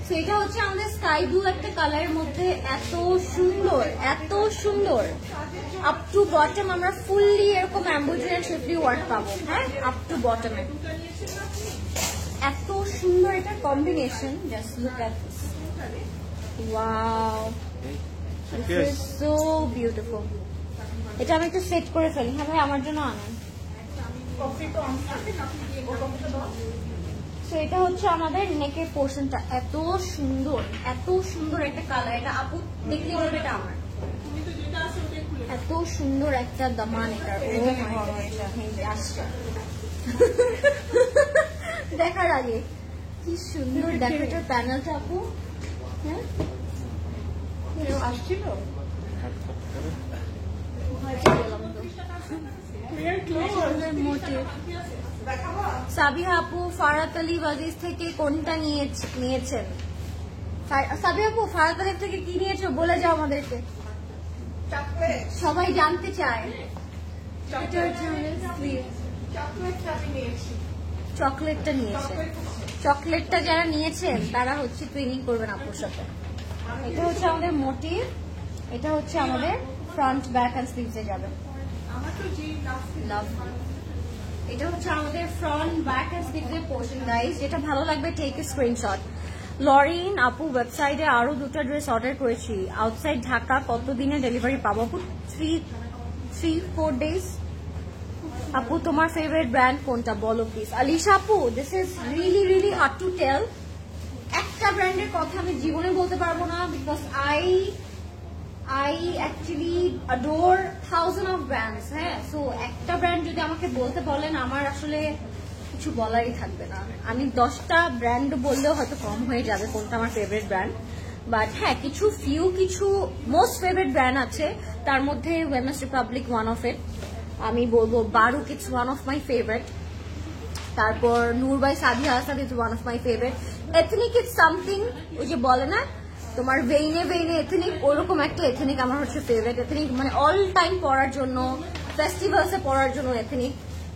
সো এটা হচ্ছে আমাদের স্কাই ব্লু একটা কালারের মধ্যে, এত সুন্দর, এত সুন্দর। আপ টু বটম আমরা ফুললি এরকম এমব্রয়ডারি আর শিফলি ওয়ার্ক পাবো। হ্যাঁ আপ টু বটমে এত সুন্দর এটা combination. Just look at this. Wow, this is so beautiful. এটা আমি একটু সেট করে ফেলি। হ্যাঁ ভাই আমার জন্য আনেন। তো এটা হচ্ছে আমাদের নেকের পোর্শনটা, এত সুন্দর, এত সুন্দর একটা কালার। এটা আপু দেখলে বলবে এটা আমার। এত সুন্দর একটা দামান এটার। ও মাই গড, আসছে দেখার আগে কি সুন্দর। দেখো এটার প্যানেলটা আপু। হ্যাঁ আসছিল সাবিহা আপু ফারাত আলী ওয়াজিজ থেকে কোনটা নিয়েছেন? সাবিহা আপু ফারাত আলী থেকে কি নিয়েছো বলে যাও আমাদেরকে, সবাই জানতে চায়। চকলেটটা নিয়েছে, চকলেটটা যারা নিয়েছেন তারা হচ্ছে টুইনিং করবেন আপুর সাথে। এটা হচ্ছে আমাদের মোটিভ, এটা হচ্ছে আমাদের ফ্রন্ট ব্যাক এন্ড স্লিভসে যাবে। এটা হচ্ছে আমাদের ফ্রন্ট ব্যাক এন্ড স্লিভসের পোর্শন গাইস। যেটা ভালো লাগবে টেক এ স্ক্রিনশট। লরিন আপু ওয়েবসাইটে আরো দুটো ড্রেস অর্ডার করেছি, আউটসাইড ঢাকা, কতদিনে ডেলিভারি পাবো আপু? 3-4 days। আপু তোমার ফেভারিট ব্র্যান্ড কোনটা বলো প্লিজ। আলিশা আপু, this is really hard to tell. একটা ব্র্যান্ডের কথা আমি জীবনে বলতে পারবো না, because I actually adore thousands of brands, হ্যাঁ। সো একটা ব্র্যান্ড যদি আমাকে বলতে বলেন, আমার আসলে কিছু বলারই থাকবে না। আমি 10টা ব্র্যান্ড বললেও হয়তো কম হয়ে যাবে কোনটা আমার ফেভারিট ব্র্যান্ড। বাট হ্যাঁ, কিছু মোস্ট ফেভারিট ব্র্যান্ড আছে, তার মধ্যে Women's Republic one of it. আমি বলবো Baroque, it's one of my favourite. তারপর Noor by Sadia Asad, it's one of my favourite. Ethnic it's something, ওই যে বলে না তোমার ভেইনে এথনিক, ওরকম একটা এথনিক আমার হচ্ছে ফেভারিট। এথনিক মানে অল টাইম পরার জন্য, ফেস্টিভ্যালসে পরার জন্য এথনিক।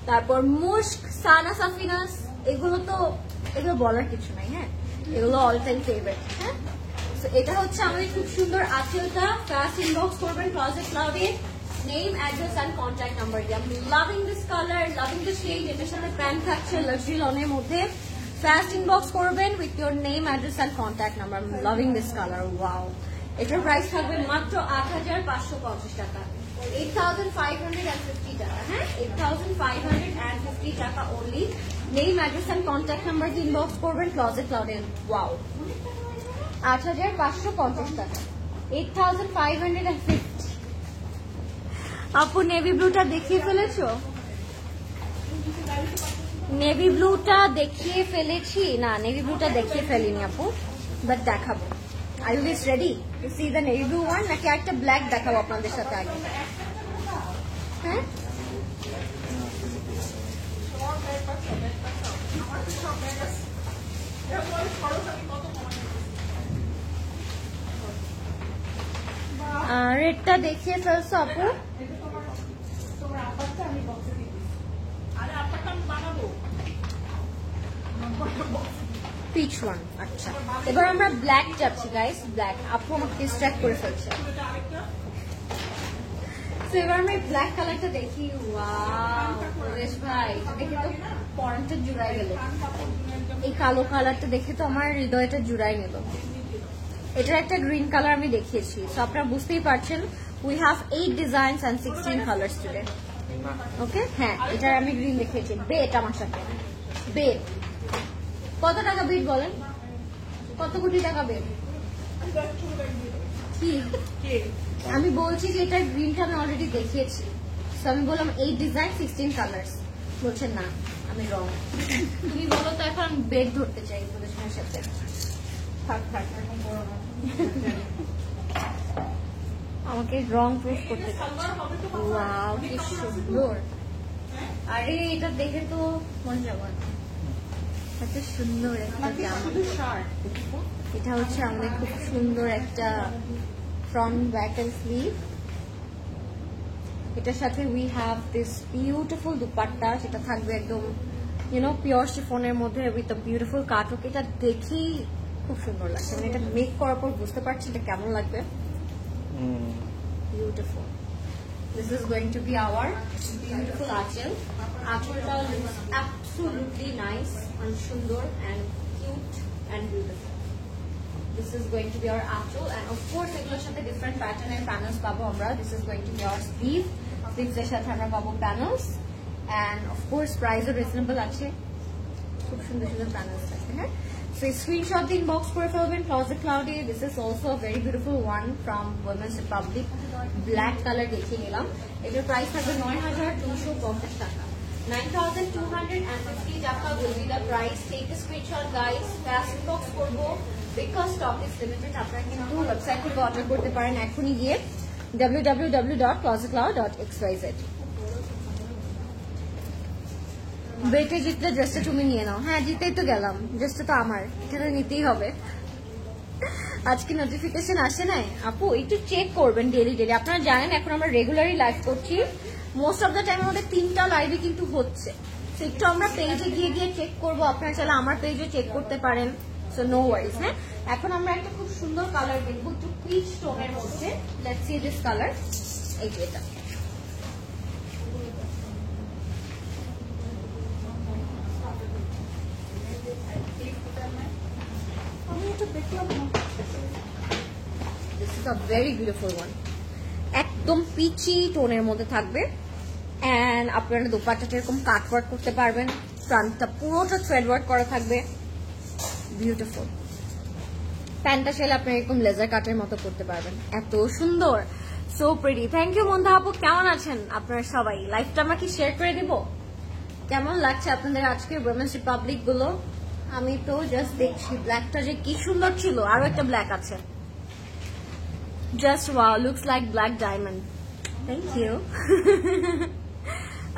তারপর মুস্ক, সানা সাফিনাস, এগুলো বলার কিছু নাই, হ্যাঁ, এগুলো অল টাইম ফেভারিট। হ্যাঁ, তো এটা হচ্ছে আমাদের খুব সুন্দর আঁচলটা। ফার্স্ট ইনবক্স করবেন ক্লজেট ক্লাউডে, name, address and contact number দিয়ে। আমি loving this colour, loving this shade. এটার সাথে প্যান্ট থাকছে লাক্সারি লনের মধ্যে। ফার্স্ট ইনবক্স করবেন with your name, address and contact number. Loving this colour, wow. এটার প্রাইস থাকবে মাত্র 8,550 টাকা, 8,550 টাকা। হ্যাঁ, 8,550 টাকা only. Name, address and contact number দিয়ে ইনবক্স করবেন ক্লজেট ক্লাউডে। ওয়াও, 8,550 টাকা, 8,550। আপু নেভি ব্লুটা দেখিয়ে ফেলেছো? নেভি ব্লুটা দেখিয়ে ফেলেছি না, নেভি ব্লুটা দেখিয়ে ফেলিনি আপু, বাট দেখাবো। Are you is ready to see the navy blue one, নাকি একটা ব্ল্যাক দেখাবো আপনাদের সাথে আগে? হ্যাঁ, রেডটা দেখিয়ে ফেলছো আপু? পিচ ওয়ান, আচ্ছা। এবার আমরা ব্ল্যাক যাচ্ছি গাইস, ব্ল্যাক। আপু আমাকে ডিস্ট্র্যাক্ট করে ফেলছে। তো এবার আমরা ব্ল্যাক কালারটা দেখি। ওয়াও সুরেশ ভাই, দেখে তো পয়েন্টটা জুড়াই গেল। এই কালো কালারটা দেখে তো আমার হৃদয়টা জুড়াই নিল। এটার একটা গ্রিন কালার আমি দেখিয়েছি, তো আপনারা বুঝতেই পারছেন। We have 8 designs and 16 colours today. Okay, হ্যাঁ, এটার আমি গ্রিন দেখিয়েছি। বেট আমার সাথে, বেট। কত টাকা বেট বলেন? কত কোটি টাকা বেট? কি আমি বলছি যে এটার গ্রিনটা আমি অলরেডি দেখিয়েছি, তো আমি বললাম 8 ডিজাইন 16 কালার্স। বলছেন না, আমি রং। তুমি বলো তো, এখন বেট ধরতে চাই প্রদর্শনের সাথে। আমাকে রং প্রুফ করতে ওয়াও কি সুন্দর। আরে এটা দেখে তো মন যাবার, এত সুন্দর একটা জামা। এটা হচ্ছে আমাদের খুব সুন্দর একটা ফ্রন্ট, ব্যাক এন্ড স্লিভ। এটার সাথে we have this beautiful dupatta, সেটা থাকবে একদম পিওর শিফনের মধ্যে উইথ আ বিউটিফুল কাটওয়ার্ক। এটা দেখেই খুব সুন্দর লাগছে, মানে এটা মেক করার পর বুঝতে পারছি এটা কেমন লাগবে। Beautiful. This is going to be our beautiful achal. Achalta looks absolutely nice and সুন্দর and cute and beautiful. This is going to be our achal, and of course এগুলোর সাথে different pattern এর panels পাবো আমরা। This is going to be our sleeve. Sleeves এর সাথে আমরা পাবো panels, and of course price O reasonable আছে। খুব সুন্দর সুন্দর panels আছে, হ্যাঁ। So screenshot the inbox করে ফেলবেন Closet Cloudy. This is also a very beautiful one from Women's Republic. Black color দেখিয়ে নিলাম। এটার প্রাইস থাকবে 9,250 টাকা, 9,250 টাকা will be the price. Take a screenshot guys, fast inbox করবো because stock is limited. আপনারা কিন্তু ওয়েবসাইট থেকে অর্ডার করতে পারেন এখনই গিয়ে www.closetcloud.xyz। বেটে জিতলে ড্রেসটা তুমি নিয়ে নাও। হ্যাঁ, জিতেই তো গেলাম, ড্রেসটা তো আমার, এটা নিতেই হবে। আজকে নোটিফিকেশন আসে নাই আপু, একটু চেক করবেন ডেলি। আপনারা জানেন এখন আমরা রেগুলারই লাইভ করছি, মোস্ট অফ দ্য টাইম আমাদের 3টা লাইভই কিন্তু হচ্ছে। সো একটু আমরা পেজে গিয়ে চেক করবো, আপনারা চাইলে আমার পেজে চেক করতে পারেন। So no worries. হ্যাঁ, এখন আমরা একটা খুব সুন্দর কালার দেখবো, একটু পিচ টোনের মধ্যে। Let's see this colour. এই যে এটা This is a very beautiful one. একদম পিচি টোনের মধ্যে থাকবে এন্ড আপনারা দোপাট্টাটা এরকম কাট ওয়ার্ক করতে পারবেন, ফ্রন্টটা পুরোটা থ্রেড ওয়ার্ক করা থাকবে, বিউটিফুল। প্যান্টটা চাইলে আপনি এরকম লেজার কাটের মতো করতে পারবেন, এত সুন্দর, সো প্রিটি। থ্যাংক ইউ মন্ধা আপু, কেমন আছেন আপনারা সবাই? লাইভটা আমরা কি শেয়ার করে দিব? কেমন লাগছে আপনাদের আজকের উইমেন্স রিপাবলিক গুলো? আমি তো জাস্ট দেখছি ব্ল্যাকটা যে কি সুন্দর ছিল, আরো একটা ব্ল্যাক আছে, just wow, looks like black diamond. Thank you.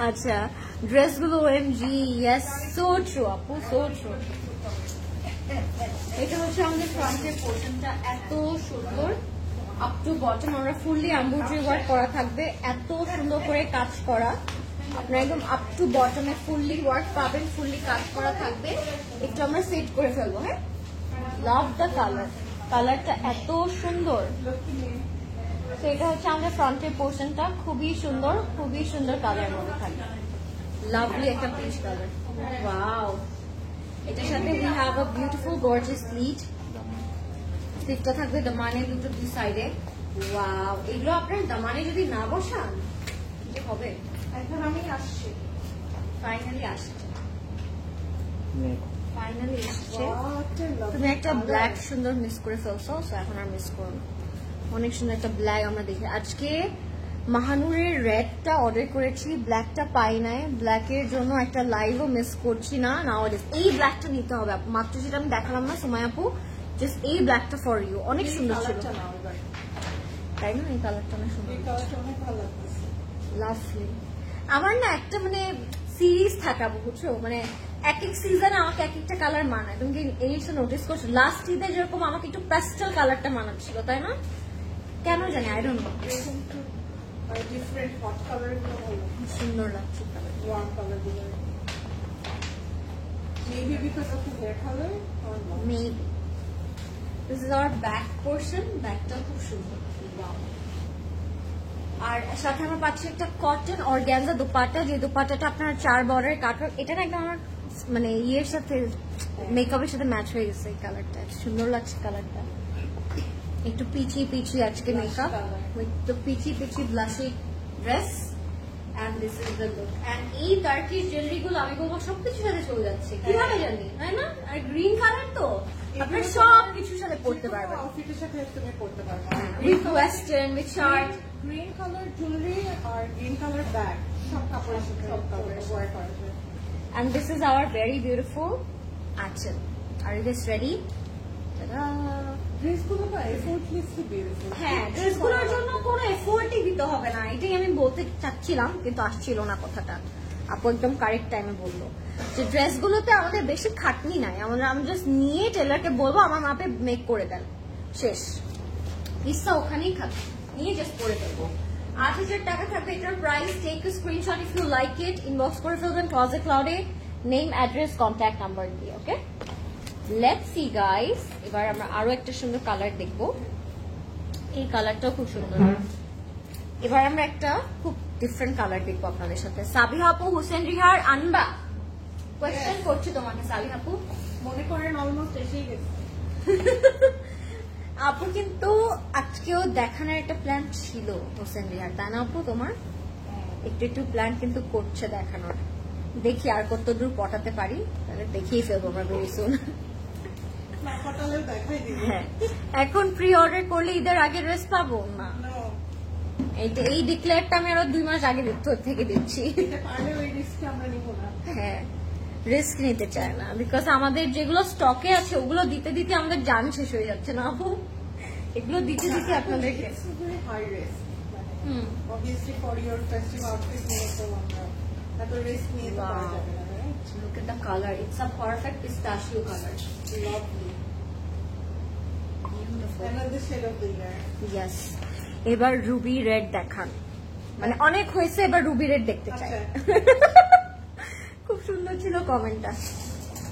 আচ্ছা, ড্রেসগুলো ওএমজি, ইয়েস, সো ট্রু আপু, সো ট্রু। এটা হচ্ছে আমাদের ফ্রন্টের পোর্শনটা, এত সুন্দর আপ টু বটম আমরা ফুললি এমব্রয়ডারি ওয়ার্ক করা থাকবে, এত সুন্দর করে কাজ করা, আপনারা একদম আপ টু বটমে ফুললি ওয়ার্ক পাবেন, ফুললি কাজ করা থাকবে। একটু আমরা সেট করে ফেলবো। হ্যাঁ, লাভ দ্য কালার, কালারটা এত সুন্দর। তো এটা হচ্ছে আমাদের ফ্রন্টের পোর্শনটা, খুবই সুন্দর, খুবই সুন্দর কালারের মধ্যে থাকবে, লাভলি একটা পিচ কালার, ওয়াও। এটার সাথে we have a beautiful gorgeous slit, স্লিটটা থাকবে দামানে দুটো দুই সাইডে, ওয়াও। এগুলো আপনার দামানে যদি না বসান কি হবে? এখন আমি আসছি, ফাইনালি আসছে, ফাইনালি আসছে। Wow, তুমি একটা ব্ল্যাক সুন্দর মিস করে ফেলছো, এখন আর মিস করো না। অনেক সুন্দর একটা ব্ল্যাক আমরা দেখি। আজকে মাহানুরের রেডটা অর্ডার করেছি, ব্ল্যাকটা পাই নাই, ব্ল্যাকের জন্য একটা লাইভও মিস করছি না। নাও এই ব্ল্যাকটা নিতে হবে আপু, মাত্র যেটা আমি দেখালাম না সময় আপু, জাস্ট এই ব্ল্যাকটা ফর ইউ, অনেক সুন্দর ছিল, তাই না? এই কালারটা অনেক সুন্দর, লাভলি। আমার না একটা মানে সিরিজ থাকাবো, বুঝছো, মানে এক এক সিজনে আমাকে এক একটা কালার মানায়। তুমি কি এই জিনিসটা নোটিস করছো? লাস্ট ঈদে যেরকম আমাকে একটু প্যাস্টেল কালারটা মানাচ্ছিল, তাই না? কেন জানি, I don't know, different hot colour সুন্দর লাগছে কালার, ওয়ার্ম কালার গুলো। Maybe because of the hair color or not? Maybe. This is our back portion, ব্যাকটা খুব সুন্দর, ওয়াও। আর সাথে আমরা পাচ্ছি একটা কটন অর্গানজা দোপাট্টা, যে দোপাট্টাটা আপনার 4 বর্ডার কাটওয়ার্ক, এটা না একদম আমার মানে ইয়ের সাথে মেকআপের সাথে ম্যাচ হয়ে গেছে। এই কালারটা সুন্দর লাগছে, কালারটা একটু পিচি পিচি আজকে মেকআপ, তো peachy peachy blushy dress, and this is the look. And এই টার্কিশ জুয়েলারি গুলো আমি বলবো সবকিছুর সাথে চলে যাচ্ছে, কিভাবে জানি, তাই না? আর গ্রিন কালার তো আপনার সব কিছুর সাথে পড়তে পারবেন, আউটফিটের সাথে তুমি পড়তে পারবে, with western, with shirt, green colour jewellery আর গ্রিন কালার ব্যাগ, সব কাপড়ের সাথে সব কাপড় ওয়ার করা যায়। And this is our very beautiful achal. Are you guys ready? Ta-da! ড্রেসগুলো না এফোর্টলেসলি বিউটিফুল। হ্যাঁ, ড্রেসগুলোর জন্য কোনো এফোর্টই দিতে হবে না, এটাই আমি বলতে চাচ্ছিলাম, কিন্তু আসছিল না কথাটা। আপু একদম কারেক্ট টাইমে বললো যে ড্রেসগুলোতে আমাদের বেশি খাটনি নাই, আমি জাস্ট নিয়ে টেলারকে বলবো আমার মাপে মেক করে দেন, শেষ। ইচ্ছা ওখানেই খাবে, নিয়ে জাস্ট করে দেবো। ৮,০০০ টাকা থাকবে এটার price. Take a screenshot if you like it, inbox করে ফেলবেন ক্লজেট ক্লাউডে, নেম, অ্যাড্রেস, কন্ট্যাক্ট নাম্বার দিয়ে। ওকে, লেটস সি গাইস, এবার আমরা আরো একটা সুন্দর কালার দেখবো। এই কালারটাও খুব সুন্দর। এবার আমরা একটা খুব ডিফারেন্ট কালার দেখবো আপনাদের সাথে। সাবিহা আপু, হোসেন রিহার আনবা, কোয়েশ্চেন করছি তোমাকে সাবিহা আপু, মনে করেন অলমোস্ট এসেই গেছে। আপু কিন্তু আজকেও দেখানোর একটা প্ল্যান ছিল হোসেন রিহার, তাই না আপু? তোমার একটু একটু প্ল্যান কিন্তু করছে দেখানোর, দেখি আর কতদূর পটাতে পারি, তাহলে দেখিয়ে ফেলবো আমরা ভেরি সুন। হ্যাঁ, এখন প্রি অর্ডার করলে ঈদের আগে ড্রেস পাবো না, এই ডিক্লেয়ারটা আমি আরো 2 মাস আগে থেকে দিচ্ছি। হ্যাঁ, রিস্ক নিতে চায় না, বিকজ আমাদের যেগুলো স্টকে আছে ওগুলো দিতে দিতে আমাদের জান শেষ হয়ে যাচ্ছে না আপু, এগুলো দিতে দিতে আপনাদেরকে look at the color, it's a perfect pistachio color, lovely, beautiful, another shade of the year. yes. এবার রুবি রেড দেখান, মানে অনেক হয়েছে, এবার রুবি রেড দেখতে চাই। খুব সুন্দর ছিল কমেন্টটা,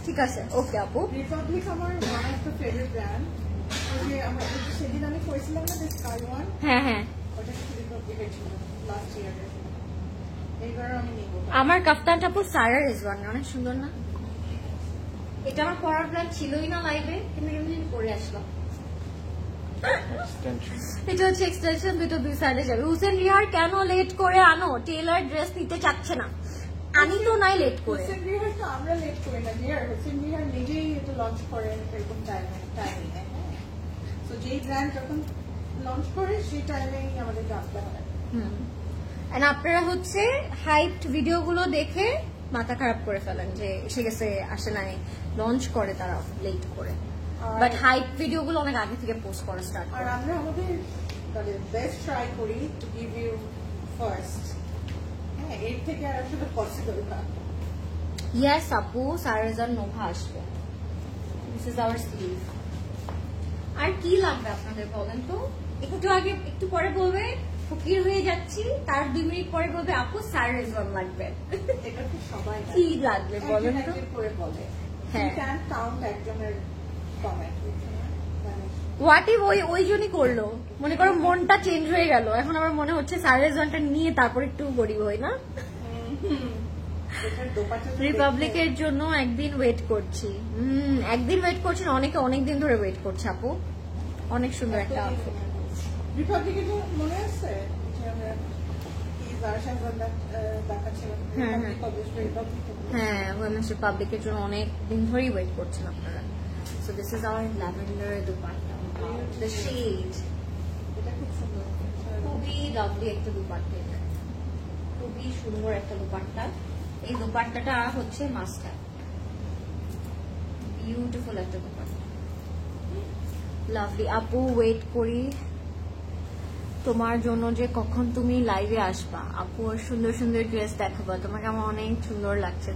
ঠিক আছে, ওকে আপু। রিপাবলিক আমার one of the favourite brand, ওই যে আমরা সেদিন আমি করেছিলাম না যে স্কাই ওয়ান, হ্যাঁ হ্যাঁ, ওটা রিপাবলিকের ছিল লাস্ট ইয়ারে, এইবার আমি নিব। আমার কাফতানটা আপু সারা রিজওয়ান, অনেক সুন্দর না? এটা আমার পরার প্ল্যান ছিলই না লাইভে, কিন্তু এমনি পরে আসলাম। এটা হচ্ছে এক্সটেনশন, দুই সাইডে যাবে। হুসেন রিহার কেন লেট করে আনো? টেলার ড্রেস নিতে চাচ্ছে না। আনি তো নাই লেট করে। হোসেন রিহার তো আমরা লেট করি না, হোসেন রিহার নিজেই এটা লঞ্চ করে এরকম টাইমে। তো যেই ব্র্যান্ড যখন লঞ্চ করে সেই টাইমেই আমাদের জানতে হয়। এন্ড আপনারা হচ্ছে হাইপড ভিডিওগুলো দেখে মাথা খারাপ করে ফেলেন যে এসে গেছে, আসে নাই, লঞ্চ করে তারা লেট করে। বাট হাইপ ভিডিওগুলো অনেক আগে থেকে পোস্ট করা স্টার্ট করে। আর আমরা আমাদের বেস্ট ট্রাই করি টু গিভ ইউ ফার্স্ট। হ্যাঁ, এর থেকে আর আসলে পসিবল না। ইয়েস আপু, সারেজার নোভা আসবে। This is our sleeve. আর কি লাগবে আপনাদের বলেন তো? একটু আগে একটু পরে বলবে ফকির হয়ে যাচ্ছি, তার 2 মিনিট পরে বলবে আপু সারেজন লাগবে। এটা তো সবাই কি লাগবে বলেন তো? করে বলে। হ্যাঁ, ক্যান কাউন্ট একজনের কমেন্ট। হোয়াট ইফ ওই জন্যই করলো, মনে করো মনটা চেঞ্জ হয়ে গেল, এখন আমার মনে হচ্ছে সারেজনটা নিয়ে তারপর একটু গরিব হই না। রিপাবলিকের জন্য একদিন ওয়েট করছি। একদিন ওয়েট করছি না, অনেকে অনেকদিন ধরে ওয়েট করছে আপু। অনেক সুন্দর একটা আউটফিট। রিপাবলিকের জন্য মনে আছে যে আমরা হ্যাঁ, উইমেন্স রিপাবলিকের জন্য অনেক দিন ধরেই ওয়েট করছেন আপনারা। So this is our lavender dupatta, the shade. এটা খুব সুন্দর, খুবই লাভলি একটা দুপাট্টা, এটা খুবই সুন্দর একটা দুপাট্টা। এই দুপাট্টাটা হচ্ছে মাস্টার, বিউটিফুল একটা দুপাট্টা, লাভলি। আপু ওয়েট করি তোমার জন্য যে কখন তুমি লাইভে আসবা। আপু সুন্দর সুন্দর ড্রেস দেখাবো তোমাকে, আমার অনেক সুন্দর লাগছে।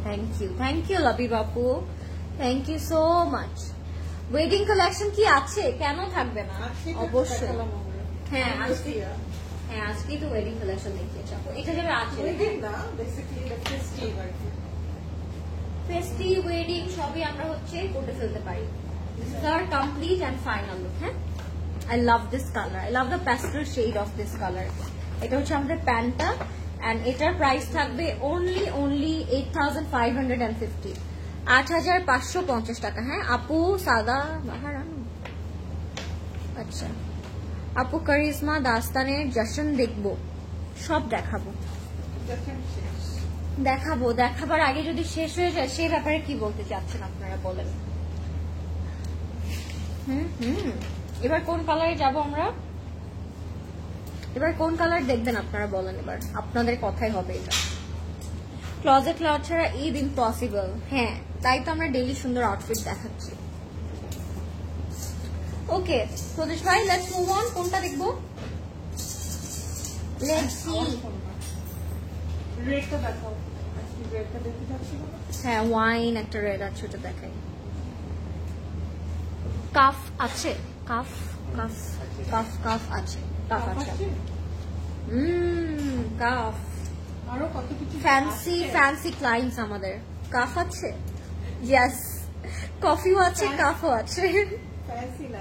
থ্যাংক ইউ লাবিব আপু, thank you so much. Wedding collection কি আছে? কেন থাকবে না, অবশ্যই। হ্যাঁ আজকেই তো ওয়েডিং কালেকশন দেখিয়েছি আপু। এটা যাবে আছে ফেস্টি ওয়েডিং সবই আমরা হচ্ছে করতে ফেলতে পারি। This is hour complete and final look. হ্যাঁ, I love this color. I love the pastel shade of this color. এটা হচ্ছে আমাদের প্যান্টটা, and এটার প্রাইস থাকবে only 8,550, 8,550 টাকা। হ্যাঁ আপু, সাদা বাহার আনো। আচ্ছা আপু, কারিজমা দাস্তানের জশন দেখবো, সব দেখাবার আগে যদি শেষ হয়ে যায় সে ব্যাপারে কি বলতে চাচ্ছেন আপনারা বলেন। এবার কোন কালারে যাব আমরা? এবার কোন কালার দেখবেন আপনারা বলেন। এবার আপনাদের কথাই হবে। এটা ক্লজেট ক্লাউড ছাড়া ঈদ ইম্পসিবল। হ্যাঁ, তাই তো আমরা ডেইলি সুন্দর আউটফিট দেখাচ্ছি। ওকে প্রদেশ ভাই, লেটস মুভ অন। কোনটা দেখবো? Let's see. রেডটা দেখাও। রেডটা দেখতে যাচ্ছি না। হ্যাঁ, ওয়াইন একটা রেড আছে, ওটা দেখাই। কাফ আছে, কাফ আছে। কাফ আরো কত কিছু ফ্যান্সি ক্লায়েন্টস আমাদের। কাফ আছে, ইয়েস। কফিও আছে, কাফও আছে। Fancy না,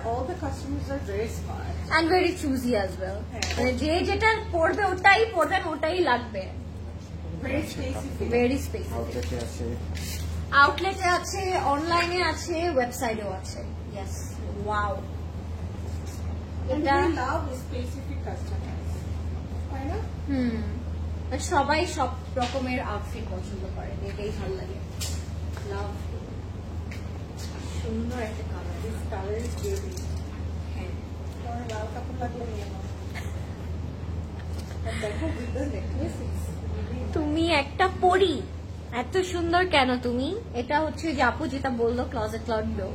all the customers are very smart and very choosy as well. মানে যে যেটা পড়বে ওটাই পড়বেন, ওটাই লাগবে। very specific আউটলেটে আছে, অনলাইনে আছে, ওয়েবসাইটেও আছে। Yes, wow. এটা লাভ স্পেসিফিক কাস্টমাইজ, তাই না? সবাই সব রকমের আউটফিট পছন্দ করে, এটাই ভালো লাগে। লাভ, সুন্দর একটা colour. This colour is beauty. হ্যাঁ, তোমার লাল কাপড় লাগলে নিয়ে নাও। দেখো উইথ দ্য নেকলেস, তুমি একটা পরি, এত সুন্দর কেন তুমি? এটা হচ্ছে যে আপু যেটা বললো ক্লজেট ক্লাউড ব্লু।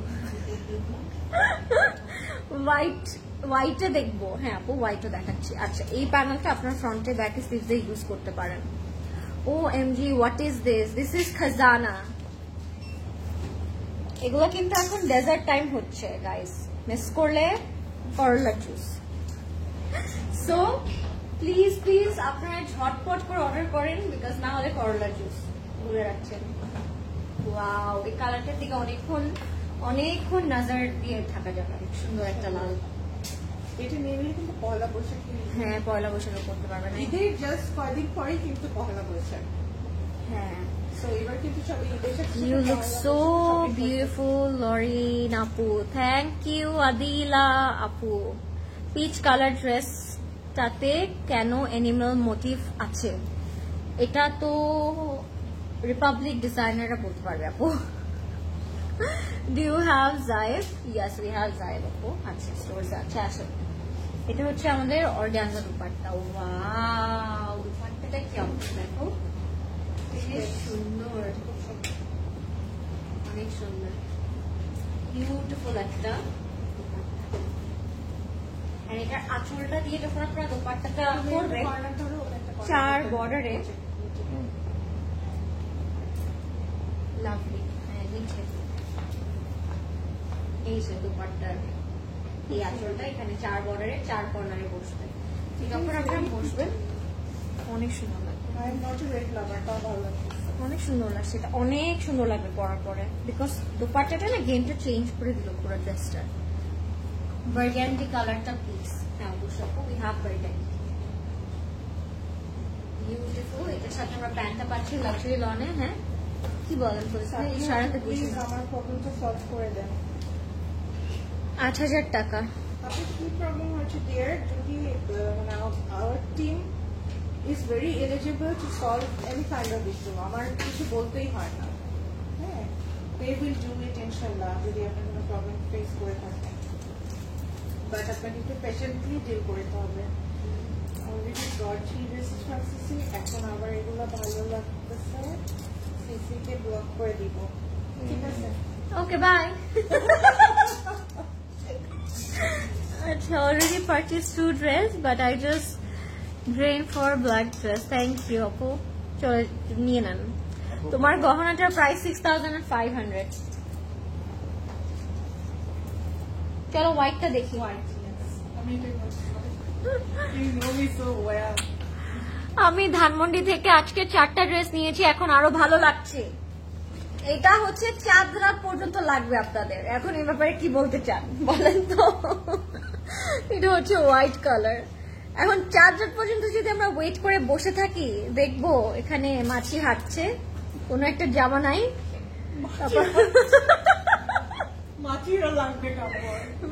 হোয়াইটে দেখবো। হ্যাঁ আপু, হোয়াইটও দেখাচ্ছি। আচ্ছা, এই প্যানেলটা আপনার ফ্রন্টে ব্যাকে স্লিভসে ইউজ করতে পারেন। OMG, what is this? This is খাজানা। এগুলো কিন্তু এখন ডেজার্ট টাইম হচ্ছে গাইস, মিস করলে করলা জুস। সো প্লিজ আপনারা ঝটপট করে অর্ডার করেন, বিকজ না হলে করলা জুস ভুলে রাখছেন। ওয়াও, এই কালারটার দিকে অনেকক্ষণ নজর দিয়ে থাকা যাবে। সুন্দর একটা লাল। এটা নিয়ে নিলে কিন্তু পয়লা বৈশাখ। হ্যাঁ, পয়লা বৈশাখও করতে পারবেন। ঈদের জাস্ট কয়েকদিন পরেই কিন্তু পয়লা বৈশাখ। হ্যাঁ, সো এবার কিন্তু সব এই দেশের You look so beautiful, Lauren Apu. Thank you, Adila Apu. Peach color dress টাতে কেন অ্যানিমাল মোটিভ আছে? এটা তো রিপাবলিক ডিজাইনাররা বলতে পারবে আপু। Do you have Zaif? Yes, we have Zaif আপু। আচ্ছা, স্টোরস আছে আসলে। এটা হচ্ছে আমাদের অর্গানজা দুপাট্টা। ওয়াও, দুপাট্টাটা কেমন দেখো, বেশ সুন্দর, অনেক সুন্দর, বিউটিফুল একটা। আর এটার আঁচলটা দিয়ে যখন আপনারা দোপাট্টাটা করবেন 4 বর্ডারে, লাভলি। হ্যাঁ, নিচে এই যে দোপাট্টার এই আঁচলটা এখানে 4 বর্ডারে 4 কর্নারে বসবে। যখন আপনারা বসবেন অনেক সুন্দর লাগবে। অনেক সুন্দর লাগছে, এটা অনেক সুন্দর লাগবে পরার পরে, বিকজ দোপাট্টাটা না গেমটা চেঞ্জ করে দিল পুরো ড্রেসটা। বার্গান্ডি কালারটা প্লিজ। হ্যাঁ অবশ্যই, উই হ্যাভ বার্গান্ডি, বিউটিফুল। এটার সাথে আমরা প্যান্টটা পাচ্ছি লাক্সারি লনে। হ্যাঁ কি বলেন ইশারাতে বুঝি, আমার প্রবলেমটা সলভ করে দেন। 8,000 টাকা। আপনার কি প্রবলেম হচ্ছে ডিয়ার? যদি মানে our team is very eligible to solve any kind of issue, আমার কিছু বলতেই হয় না। হ্যাঁ, they will do it ইনশাআল্লাহ যদি আপনি কোনো প্রবলেম ফেস করে থাকেন, বাট আপনাকে একটু পেশেন্টলি ডিল করতে হবে। অলরেডি গড ড্রেসেস পাচ্ছি, এখন আবার এগুলো ভালো লাগতেছে, সিসিকে ব্লক করে দিব। ঠিক আছে, ওকে বাই। আচ্ছা, already purchased 2 dress but I just drained for black dress. Thank you আপু, চলো নিয়ে নেন। তোমার গহনাটার প্রাইস 6,500। চলো হোয়াইটটা দেখি। আমি ধানমন্ডি থেকে আজকে 4টা ড্রেস নিয়েছি, এখন আরো ভালো লাগছে। এটা হচ্ছে চাঁদ রাত পর্যন্ত লাগবে আপনাদের। এখন এই ব্যাপারে কি বলতে চান বলেন তো? এটা হচ্ছে হোয়াইট কালার। এখন চাঁদ রাত পর্যন্ত যদি আমরা ওয়েট করে বসে থাকি, দেখবো এখানে মাছি হাঁটছে, কোনো একটা জামা নাই,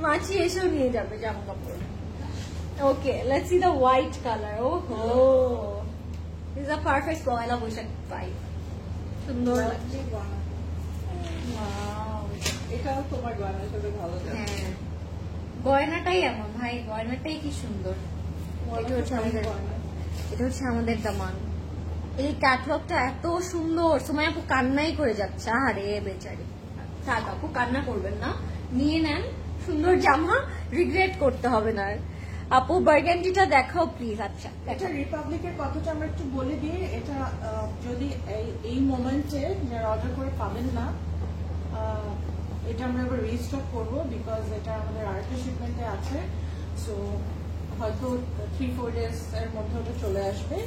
মাছি এসেও নিয়ে যাবে জামা কাপড়। Okay, let's see the white colour. ওহো, this a perfect Poila Boishakh ভাই, সুন্দর লাগছে। এটাও তোমার গয়নার সাথে ভালো যাবে। হ্যাঁ, গয়নাটাই এমন ভাই, গয়নাটাই কি সুন্দর। এটা হচ্ছে আমাদের দামান। এই ক্যাটলগটা এত সুন্দর, সময় আপু কান্নাই করে যাচ্ছে। আরে বেচারি, থাক আপু কান্না করবেন না, নিয়ে নেন সুন্দর জামা, রিগ্রেট করতে হবে না। আপু বার্গান্ডিটা দেখাও প্লিজ। আচ্ছা, এটা রিপাবলিকের কথাটা আমরা একটু বলে দিই। এটা যদি এই মোমেন্টে যারা অর্ডার করে পাবেন না, এটা আমরা এবার রিস্টক করবো, বিকজ এটা আমাদের আরেকটা শিপমেন্টে আছে। সো হয়তো 3-4 days এর মধ্যে ওটা চলে আসবে।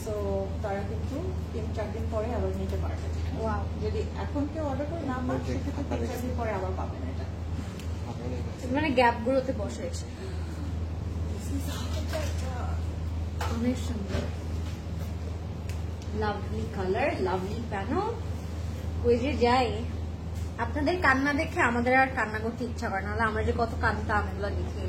সো তারা কিন্তু 3-4 দিন পরে আবার নিতে পারবে। যদি এখন কেউ অর্ডার করে না পান, সেক্ষেত্রে 3-4 দিন পরে আবার পাবেন। এটা মানে গ্যাপ গুলোতে বসেছে, অনেক সুন্দর, লাভলি কালার, লাভলি প্যানেল। ওই যে যাই, আপনাদের কান্না দেখে আমাদের আর কান্না করতে ইচ্ছা করে না, আমরা যে কত কান্তাম এগুলো দেখে।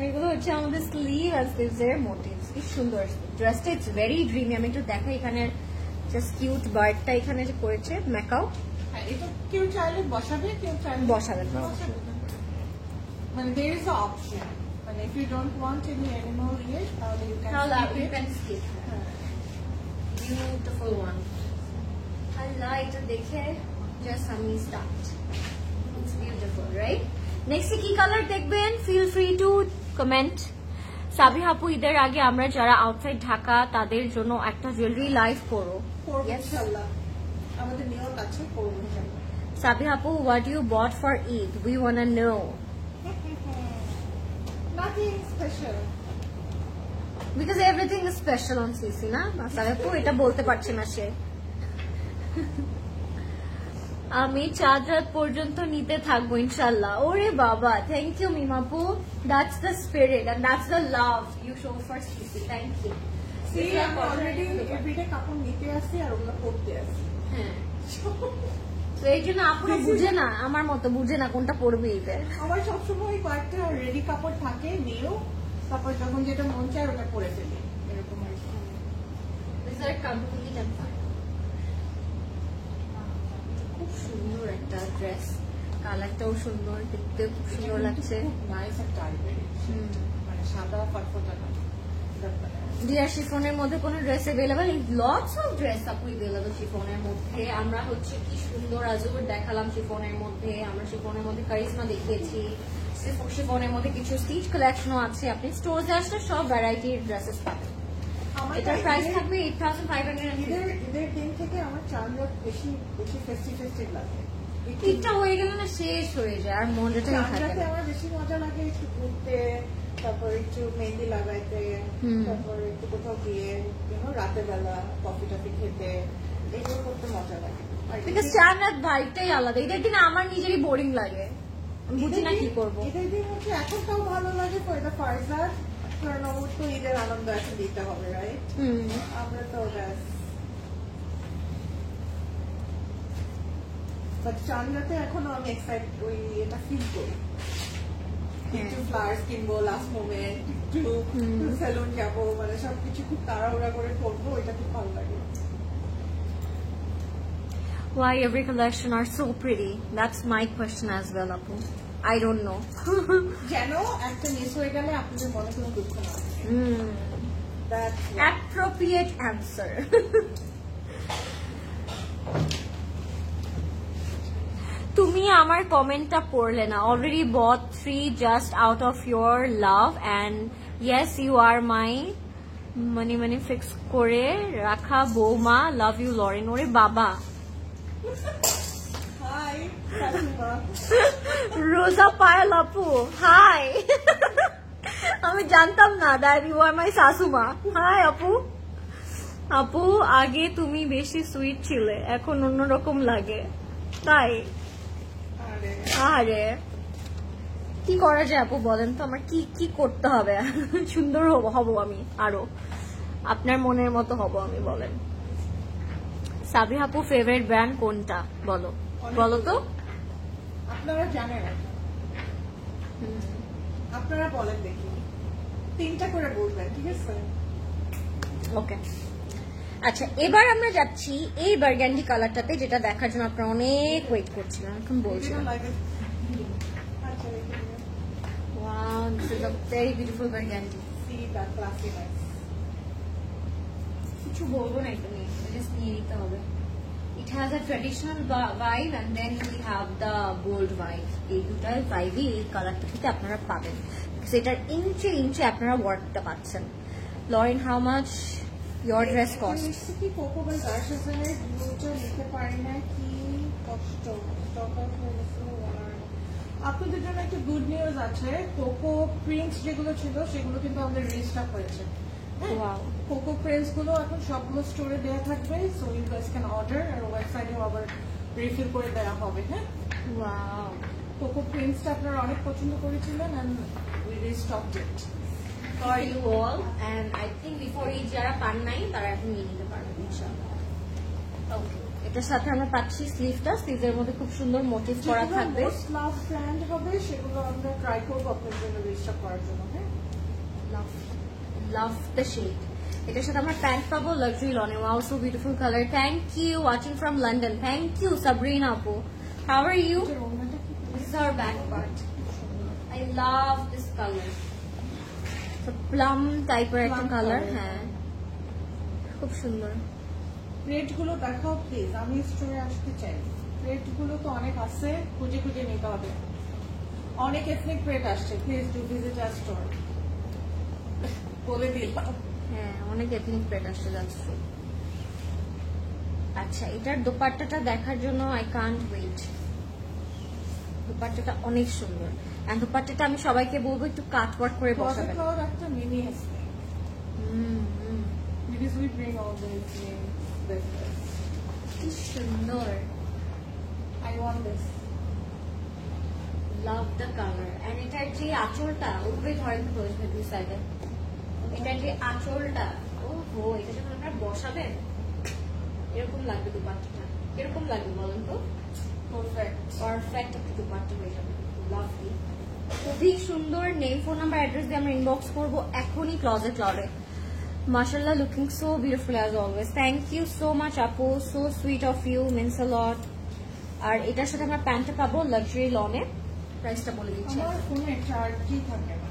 এগুলো হচ্ছে আমাদের স্লিভ আর স্লিভস এর মোটিভস। কি সুন্দর ড্রেসটা, ইটস ভেরি ড্রিমি। আমি একটু দেখাই, এখানে জাস্ট কিউট বার্ডটা এখানে যে করেছে মেকআপ। এটা কেউ চাইলে বসাবে, কেউ চাইলে বসাবেন না, মানে there is an option. মানে if you don't want any animal ears, তাহলে you can skip it. Beautiful one. আল্লাহ, এটা দেখে জাস্ট আমি start. It's beautiful, right? Next কি কালার দেখবেন? Feel free to comment. Sabi আপু, ঈদের আগে আমরা যারা আউটসাইড ঢাকা তাদের জন্য একটা জুয়েলারি লাইভ করো। ইনশাআল্লাহ আমাদের নিয়ত আছে, করব ইনশাআল্লাহ। সাবি আপু, what you bought for Eid? We wanna know. Nothing special. Because everything is special on CC, না? সাবি আপু এটা বলতে পারছে না সে। আমি চাঁদ রাত পর্যন্ত নিতে থাকবো ইনশাল্লাহ। ওরে বাবা, থ্যাংক ইউ মিমাপু, that's the spirit and that's the love you show for CC. Thank you. See, আমি অলরেডি এভরিডে কাপড় নিতে আসি আর ওগুলো পরতে আসি। হ্যাঁ, তো এই জন্য আপুরা বুঝে না, আমার মতো বুঝে না কোনটা পরবে এইবার। আমার সবসময় কয়েকটা রেডি কাপড় থাকে, নিয়েও তারপর যখন যেটা মন চায় ওটা পরে ফেলি, এরকম আর কি। খুব সুন্দর একটা ড্রেস, কালারটাও সুন্দর, দেখতে খুব সুন্দর লাগছে। নাইস একটা টাইপের, মানে সাদা ফটফটা না। ডিয়ার শিফনের মধ্যে কোনো dress available? Lots of dress আপু अवेलेबल শিফনের মধ্যে। আমরা হচ্ছে কি সুন্দর আজুবর দেখালাম শিফনের মধ্যে, আমরা শিফনের মধ্যে কারিজমা দেখিয়েছি, শিফনের মধ্যে কিছু স্টিচ কালেকশনও আছে। আপনি স্টোরে আসলে সব ভ্যারাইটির ড্রেসেস পাবেন। এটার প্রাইস থাকবে 8550। ঈদের দিন থেকে আমার চাঁদরাত বেশি বেশি ফেস্টিভ লাগে। ঈদটা হয়ে গেলে না শেষ হয়ে যায়, আর মজাটাই থাকে চাঁদরাতে না। আমার বেশি মজা লাগে একটু ঘুরতে, তারপর একটু মেহেন্দি লাগাইতে, তারপর একটু কোথাও গিয়ে রাতের বেলা কফি টফি খেতে, এগুলো করতে মজা লাগে। বিকজ চাঁদরাত ভাইবটাই আলাদা। ঈদের দিন আমার নিজেরই বোরিং লাগে, বুঝি না কি করবো। ঈদের দিন হচ্ছে এখন তাও ভালো লাগে ফর দ্য ফার্স্ট দ্যাট, কারণ আমার তো ঈদের আনন্দ এখন দিতে হবে, রাইট? আমরা তো ব্যাস চাঁদরাতে এখনো আমি এক্সাইটেড, ওই এটা ফিল করি। একটু ফ্লাওয়ার্স কিনবো লাস্ট মোমেন্ট, একটু সেলুন যাবো, মানে সবকিছু খুব তাড়াহুড়া করে করবো, এটা খুব ভালো লাগে। Why every collection are so pretty? That's my question as well, Apu. I don't know. যেন একটা মিস হয়ে গেলে আপনাদের মনে কোনো দুঃখ না হয়। That's Appropriate answer. তুমি আমার কমেন্টটা পড়লে না। Already bought 3 just out of your love and yes you are my money fix করে রাখা বৌমা, লাভ ইউ লরেন। ওরে বাবা, হাই শাশুমা। রোজা পায়েল আপু হাই। আমি জানতাম না দ্যাট ইউ আর মাই শাশুমা। হাই আপু। আপু আগে তুমি বেশি সুইট ছিলে, এখন অন্যরকম লাগে। তাই? আরে কি করা যায় আপু বলেন তো, আমার কি কি করতে হবে সুন্দর হব আমি আরো, আপনার মনের মতো হব আমি, বলেন। সাবরিহা আপু ফেভারিট ব্র্যান্ড কোনটা বলো, বলো তো। আপনারা জানেন, আপনারা বলেন দেখি, 3টা করে বলবেন, ঠিক আছে? ওকে, আচ্ছা এবার আমরা যাচ্ছি এই বার্গান্ডি কালারটাতে, যেটা দেখার জন্য আপনারা অনেক ওয়েট করছিলেন, এখন বলছিলাম। Wow, this is a very beautiful burgundy. কিছু বলবো না, তুমি জাস্ট নিয়ে নিতে হবে। It has a traditional vibe and then we have the bold vibe. এই দুটার ভাইবই এই কালারটা থেকে আপনারা পাবেন, সেটার ইঞ্চে ইঞ্চে আপনারা ওয়ার্কটা পাচ্ছেন। Lauren, how much your dress cost? কি কোকো বাই গার্সেসের দুটো নিতে পারি না, কি কষ্ট। স্টক আউট হয়ে গেছে। আপনাদের জন্য একটা গুড নিউজ আছে, কোকো প্রিন্টস যেগুলো ছিল সেগুলো কিন্তু আমাদের রিস্টক হয়েছে। ওয়াও, কোকো প্রিন্টস গুলো এখন সবগুলো স্টোরে দেওয়া থাকবে, so you guys can order, আর ওয়েবসাইটেও আবার রিফিল করে দেওয়া হবে। হ্যাঁ, ওয়াও, কোকো প্রিন্টসটা আপনারা অনেক পছন্দ করেছিলেন and we restocked it for you all, and I think before এই যারা পান নাই তারা এখন নিয়ে নিতে পারবেন ইনশাআল্লাহ। ওকে, এটার সাথে আমরা পাচ্ছি স্লিভটা, স্লিভের মধ্যে খুব সুন্দর মোটিভ করা থাকবে। লাভ ব্র্যান্ড হবে সেগুলো আমরা ট্রাই করবো আপনাদের জন্য রিস্টক করার জন্য। হ্যাঁ, লাভ দ্য শেড। এটার সাথে আমরা প্যান্ট পাবো লাক্সারি লনে। Wow, so beautiful colour. Thank you watching from London. Thank you Sabrina আপু, how are you? This is our back part. I love this colour, plum টাইপের একটা কালার। হ্যাঁ, খুব সুন্দর। রেট গুলো দেখাও প্লিজ, আমি স্টোরে আসতে চাই। রেট গুলো তো অনেক আছে, খুঁজে খুঁজে নিতে হবে। অনেক এথনিক রেট আসছে, please do visit our store. বলে দিলাম। হ্যাঁ, অনেক এথনিক রেট আসছে, যাচ্ছে। আচ্ছা, এটার দোপাট্টাটা দেখার জন্য আই কান্ট ওয়েট। দোপাট্টাটা অনেক সুন্দর, এন্ড দোপাট্টাটা আমি সবাইকে বলবো একটু কাট ওয়ার্ক করে বসাবেন। একটা মিনি আছে, because we bring all these business. কি সুন্দর, I want this. Love the color. And এটার যে আঁচলটা ওভাবে ধরেন বসবে দুই সাইডে, এটার যে আঁচলটা, ও ওহো, এটা যখন আপনারা বসাবেন এরকম লাগবে দুপাট্টাটা। এরকম লাগবে বলেন তো? পারফেক্ট একটা দুপাট্টা হয়ে যাবে। লাভলি, খুবই সুন্দর। নেম, ফোন নাম্বার, অ্যাড্রেস দিয়ে আমরা ইনবক্স করবো এখনই ক্লজেট ক্লাউডে। মাশাআল্লাহ, looking so beautiful as always. Thank you so much আপু, so sweet of you, means a lot. আর এটার সাথে আমরা প্যান্টটা পাবো লাক্সারি লনে। প্রাইসটা বলে দিচ্ছি। আমার ফোনে চার্জই থাকে না।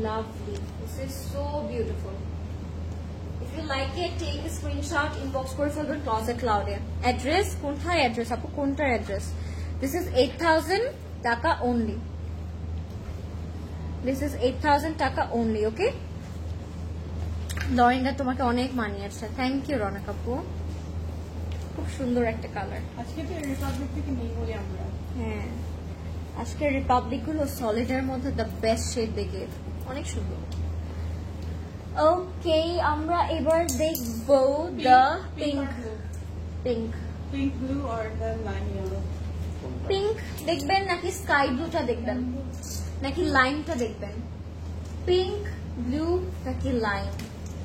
Lovely. This is so beautiful. If you like it, take a screenshot, inbox করে ফেলবেন Closet Cloud এ। Address কোনটায় address আপু, কোনটার address? This is 8,000 টাকা only. This is 8,000 টাকা only, okay? লরেন্ডা তোমাকে অনেক মানিয়েছে। থ্যাংক ইউ রনক আপু, খুব সুন্দর একটা কালার। আজকে তো রিপাবলিক থেকে নিয়ে বলি আমরা। হ্যাঁ, আজকে রিপাবলিক গুলো সলিডের মধ্যে দ্য বেস্ট শেড দেখে অনেক সুন্দর। ওকে, আমরা এবার দেখবো the pink. Pink pink blue are the lime yellow. Pink দেখবেন নাকি স্কাই ব্লুটা দেখবেন নাকি লাইমটা দেখবেন? পিঙ্ক, ব্লু নাকি লাইম?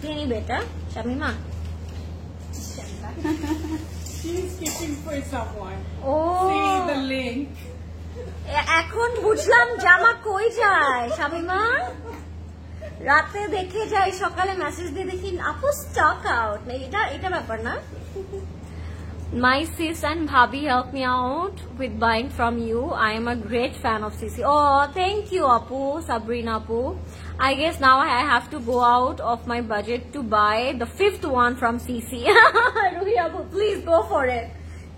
কে নিবে এটা? Shamima? She's skipping for someone. O, See the link. এখন বুঝলাম জামা কই যায় শামিমা। রাতে দেখে যাই, সকালে মেসেজ দিয়ে দেখি আপু স্টক আউট। এটা ব্যাপার না। My sis and bhabhi help me out with buying from you. I am a great fan of CC. Oh, thank you, Apu, Sabrina Apu. I guess now I have to go out of my budget to buy the 5th one from CC. Ruhi Apu, please go for it.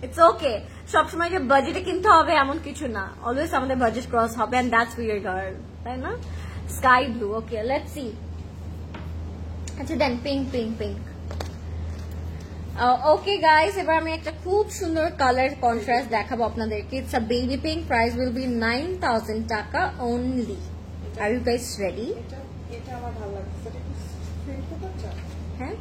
It's okay. সবসময় যে বাজেটে কিনতে হবে এমন কিছু না। Always আমাদের budget cross হবে, and that's weird, girl. তাই না? Sky blue. Okay, let's see. আচ্ছা দেন পিঙ্ক। ওকে গাইস, এবার আমি একটা খুব সুন্দর কালার কন্ট্রাস্ট দেখাবো আপনাদেরকে। It's a baby pink. Price will be 9,000 টাকা only. Are you guys ready? এটা আমার ভালো লাগছে। এটা কি প্রিন্ট করতে? হ্যাঁ,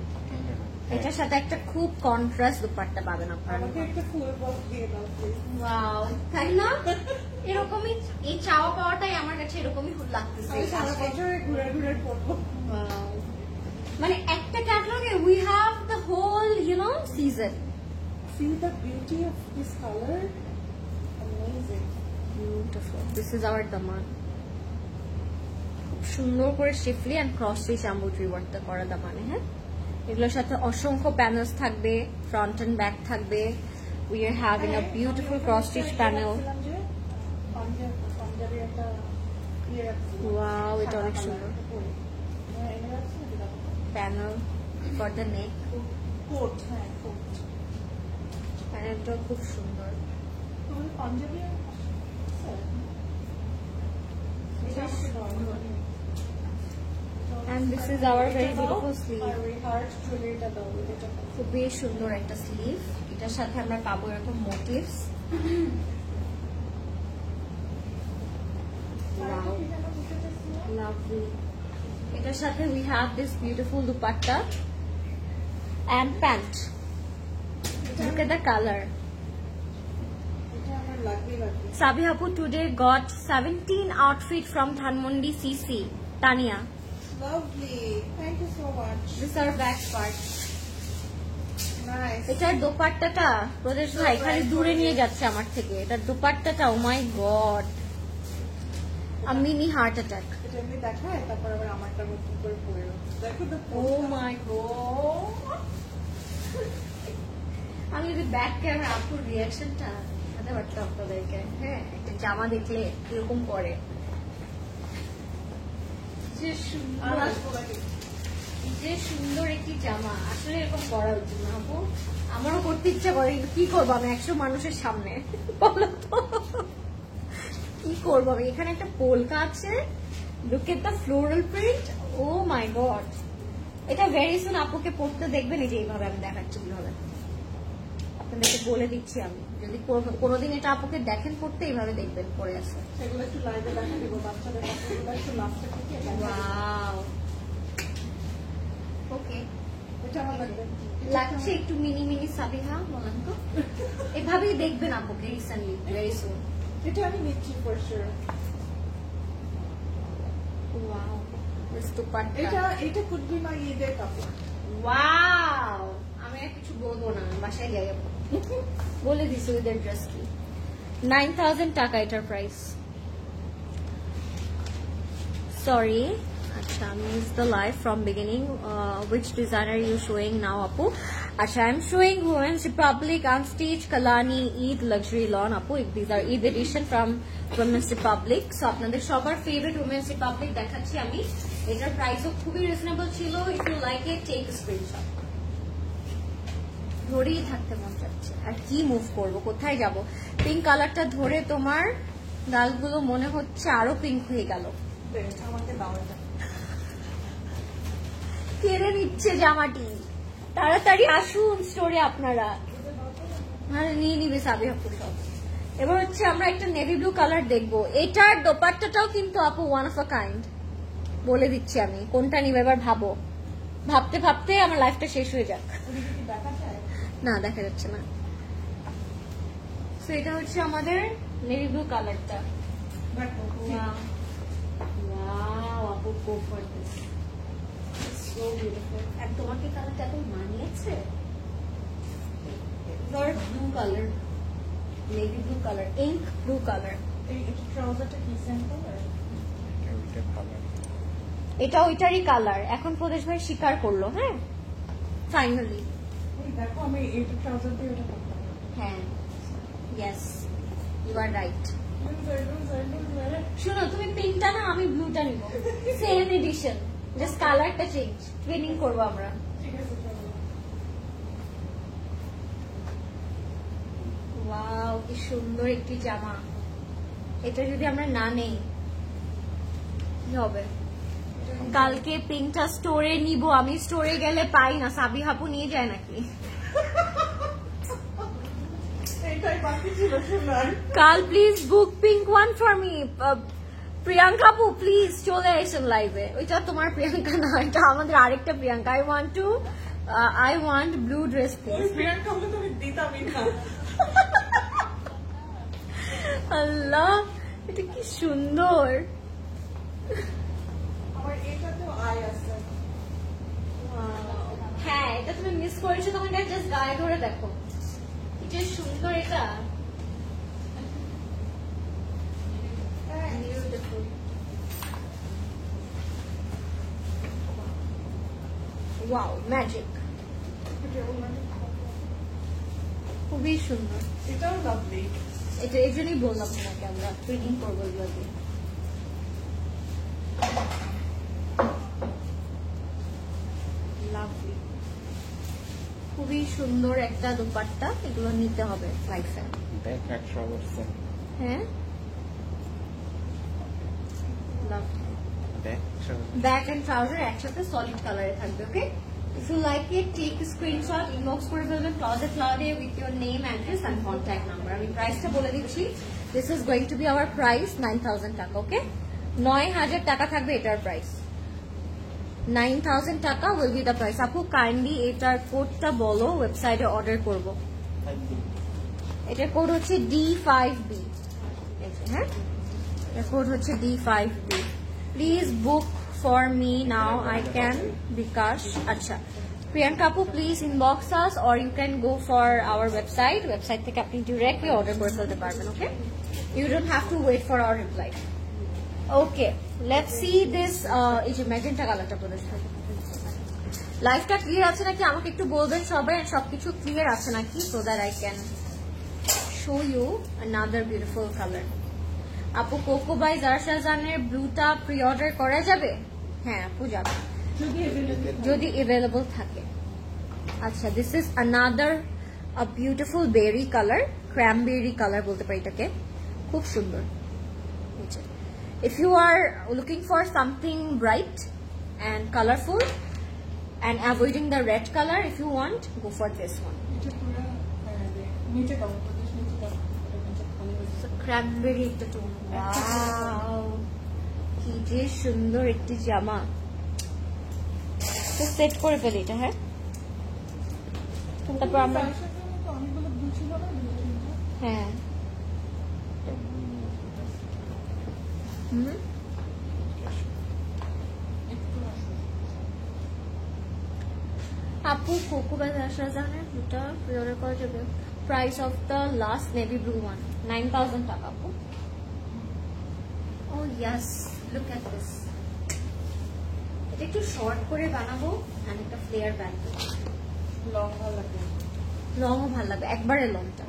এটার সাথে একটা খুব কন্ট্রাস্ট দুপাট্টা পাবেন আপনারা। আমাকে একটা ফুল বক্স দিয়ে দাও প্লিজ। ওয়াও, তাই না? এরকমই এই চাওয়া পাওয়াটাই আমার কাছে এরকমই লাগতেছে। আমি সারা বছর ঘুরে ঘুরে পড়বো। মানে একটা ক্যাটালগে we have the whole season. See the beauty of this color. Amazing. Beautiful. This is our daman. খুব সুন্দর করে schiffli and cross stitch embroidery ওয়ার্কটা করা দামানে। হ্যাঁ, এগুলোর সাথে অসংখ্য প্যানেলস থাকবে, ফ্রন্ট এন্ড ব্যাক থাকবে। We are having a beautiful cross stitch panel. Wow, এটা অনেক সুন্দর। Panel for the neck. Coat, হ্যাঁ কোট। প্যানেলটা খুব সুন্দর। Panjabi And this is our very beautiful sleeve. খুবই সুন্দর একটা স্লিভ। এটার সাথে আমরা পাবো এরকম মোটিভস। Lovely. এটার সাথে we have this beautiful dupatta and pant. Look at the color. Sabi Hapu today got 17 outfit from Dhanmondi CC. Tania. Lovely. Thank you so much. This is our back part. Nice. এটার দোপাট্টাটা প্রদেশ ভাই খালি দূরে নিয়ে যাচ্ছে আমার থেকে। এটার দোপাট্টাটা ও my god, a mini heart attack. এটা আমি দেখাই, তারপর আবার আমারটা নতুন করে পড়ে। দেখো তো, ও মাই গড। আমি যদি ব্যাক ক্যামেরা আপুর রিয়াকশনটা দেখাতে পারতাম আপনাদেরকে। হ্যাঁ, একটা জামা দেখলে এরকম করে। যে সুন্দর একটি জামা, আসলে এরকম করা উচিত না আপু। আমারও করতে ইচ্ছা করে, কিন্তু কি করবো আমি 100 মানুষের সামনে, বলো তো কি করবো আমি। এখানে একটা পোলকা আছে, look at the floral print. Oh my god, এটা ভেরি সুন আপুকে পড়তে দেখবেন। এই যে এইভাবে আমি দেখাচ্ছি কিভাবে, আপনাদেরকে বলে দিচ্ছি। আমি যদি কোনোদিন এটা আপুকে দেখেন পড়তে, এইভাবে দেখবেন পড়ে আছে। সেগুলো একটু লাইভে দেখা দিব, বাচ্চাদের কাপড়গুলো একটু লাস্টে থেকে। ওয়াও, ওকে, এটা আমার লাগছে একটু মিনি মিনি সাবিহা, বলেন তো। এভাবেই দেখবেন আপুকে রিসেন্টলি, ভেরি সুন। এটা আমি নিচ্ছি for sure. Wow, this dupatta. এটা কুড বি মাই ঈদের কাপড়। ওয়াও, আমি আর কিছু বলবো না, বাসায় যাই আপু। বলে দিছি ওদের ড্রেস কি। 9000 টাকা এটার প্রাইস। সরি, আচ্ছা, I missed the live from beginning. Which designer are you showing now, Apu? Acha, I'm showing Women's Republic, Unstage, Kalani, Eid Luxury Lawn, Apu. These are Eid edition from Women's Republic. So, আপনাদের সবার favorite Women's Republic দেখাচ্ছি আমি। এটার প্রাইসও খুবই reasonable ছিল। If you like it, take a screenshot. ধরেই থাকতে মন যাচ্ছে। আর কি মুভ করব, কোথায় যাব? পিঙ্ক কালারটা ধরে তোমার গালগুলো মনে হচ্ছে আরো পিঙ্ক হয়ে গেল। আমাকে দাও এটা। কেড়ে নিচ্ছে জামাটি। তাড়াতাড়ি আসুন স্টোরে আপনারা। আর নিয়ে নিবে সাবি আপু সব। এবার হচ্ছে আমরা একটা নেভি ব্লু কালার দেখবো। এটার দোপাট্টাটাও কিন্তু আপু ওয়ান অফ আ কাইন্ড। বলে দিচ্ছি আমি কোনটা নিবে, এবার ভাবো। ভাবতে ভাবতে আমার লাইফটা শেষ হয়ে যাক। না, দেখা যাচ্ছে না। তো এটা হচ্ছে আমাদের নেভি ব্লু কালারটা। Wow, আপু, go for this. So beautiful. আর তোমাকে কালারটা এত মানিয়েছে। Your blue color, navy blue color, ink blue color. এই ট্রাউজারটা কি সেম কালার? এটা ওইটারই কালার। এখন প্রদেশ ভাই স্বীকার করলো। হ্যাঁ, ফাইনালি। এই দেখো, আমি এই ট্রাউজার দিয়ে এটা করতে পারি। হ্যাঁ, ইয়েস, ইউ আর রাইট। শুনো, তুমি পিঙ্কটা না, আমি ব্লুটা নিব। সেম এডিশন, জাস্ট কালারটা চেঞ্জ। ট্রেনিং করবো আমরা। ওয়াও, কি সুন্দর একটি জামা। এটা যদি আমরা না নেই কি হবে? কালকে পিঙ্কটা স্টোরে নিব আমি। স্টোরে গেলে পাই না। সাবি হাপু নিয়ে যায় নাকি? কাল please book pink one for me. Priyanka আপু প্লিজ চলে আসেন লাইভে। ওইটা তোমার প্রিয়াঙ্কা না, এটা আমাদের আরেকটা Priyanka. I want blue dress please. Priyanka হলে তুমি দিতামই না। আল্লাহ, এটা কি সুন্দর। আমার এটাতেও আই আছে। হ্যাঁ, এটা তুমি মিস করেছো, তখন এটা জাস্ট গায়ে ধরে দেখো কি যে সুন্দর এটা। Beautiful. Wow, magic. খুবই সুন্দর। এটাও লাভলি। এটা এই জন্যই বললাম তোমাকে আমরা ট্রেনিং করবো এগুলো দিয়ে। লাভলি, খুবই সুন্দর একটা দোপাট্টা। এগুলো নিতে হবে লাইফে। হ্যাঁ, ব্যাক এন্ড ট্রাউজার একসাথে সলিড কালারে থাকবে। ওকে, if you like it, take a screenshot, inbox করে ফেলবেন Closet Cloud with your name, address and contact number. আমি প্রাইসটা বলে দিচ্ছি। This is going to be our price 9000 টাকা। ওকে, 9000 টাকা থাকবে এটার প্রাইস। 9000 টাকা will be the price. আপু কাইন্ডলি এটার কোডটা বলো, ওয়েবসাইটে অর্ডার করব। এটার কোড হচ্ছে D5B। হ্যাঁ, এটার কোড হচ্ছে D5B। Please book for me now. I can Bikash. আচ্ছা, প্রিয়াঙ্কা আপু please inbox us or you can go for our website. Website থেকে আপনি ডিরেক্টলি অর্ডার করে ফেলতে পারবেন। ওকে, you don't have to wait for our reply. Okay, let's see this. এই যে magenta কালারটা প্রদর্শন। লাইভটা ক্লিয়ার আছে নাকি আমাকে একটু বলবেন সবাই, সবকিছু ক্লিয়ার আছে নাকি, so that I can show you another beautiful color. আপু কোকো বাই জারশাজানের ব্লুটা প্রি অর্ডার করা যাবে? হ্যাঁ আপু, যাবে যদি অ্যাভেলেবল থাকে। আচ্ছা, this is another a beautiful berry colour, cranberry colour বলতে পারি এটাকে। খুব সুন্দর। If you are looking for something bright and colorful and avoiding the red color, if you want, go for this one. ক্র্যামবেরি একটা tone. Wow, কি যে সুন্দর একটি জামা। তো সেট করে ফেলি এটা। হ্যাঁ, তারপর আমরা হ্যাঁ আপু কোকো বাই রাশাজানের দুটো প্রি-অর্ডার করা যাবে। Price of the last navy blue one 9000 টাকা আপু। ও ইয়েস, লুক এট দিস। এটা একটু শর্ট করে বানাবো আর একটা ফ্লেয়ার ব্যাগ। লং ভালো লাগে, লংও ভালো লাগবে, একবারে লংটা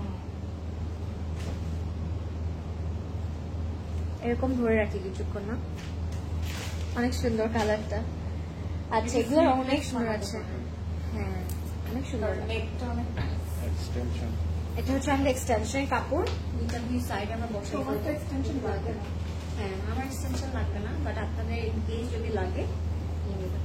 এরকম ধরে রাখি কিছুক্ষণ না। অনেক সুন্দর কালারটা। আচ্ছা এগুলো অনেক সুন্দর আছে। হ্যাঁ অনেক সুন্দর। নেকটা অনেক এক্সটেনশন। এটা হচ্ছে আমাদের এক্সটেনশনের কাপড়। দুইটা দুই সাইড আমরা বসাই তোমার তো এক্সটেনশন লাগবে না। হ্যাঁ আমার এক্সটেনশন লাগবে না, বাট আপনাদের ইন কেস যদি লাগে নিয়ে নেবেন।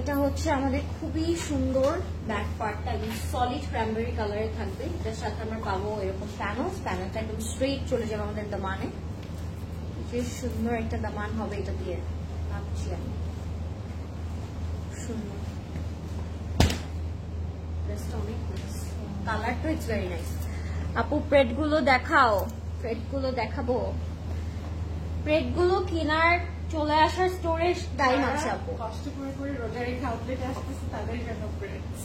এটা হচ্ছে আমাদের খুবই সুন্দর ব্যাক পার্টটা, একদম সলিড ক্র্যানবেরি কালারে থাকবে। এটার সাথে আমরা পাবো এরকম প্যানেলস, প্যানেলটা একদম স্ট্রেট চলে যাবে আমাদের দামানে। বেশ সুন্দর একটা দামান হবে এটা দিয়ে, ভাবছি আমি। সুন্দর ড্রেসটা অনেক নাইস, কালারটা ইটস ভেরি নাইস। আপু প্রেড গুলো দেখাও, প্রেড গুলো দেখাবো। প্রেড গুলো কেনার চলে আসার স্টোরেজ টাইম আছে আপু। কষ্ট করে করে রোজার রেখে আউটলেটে আসতেছে তাদের জন্য breads.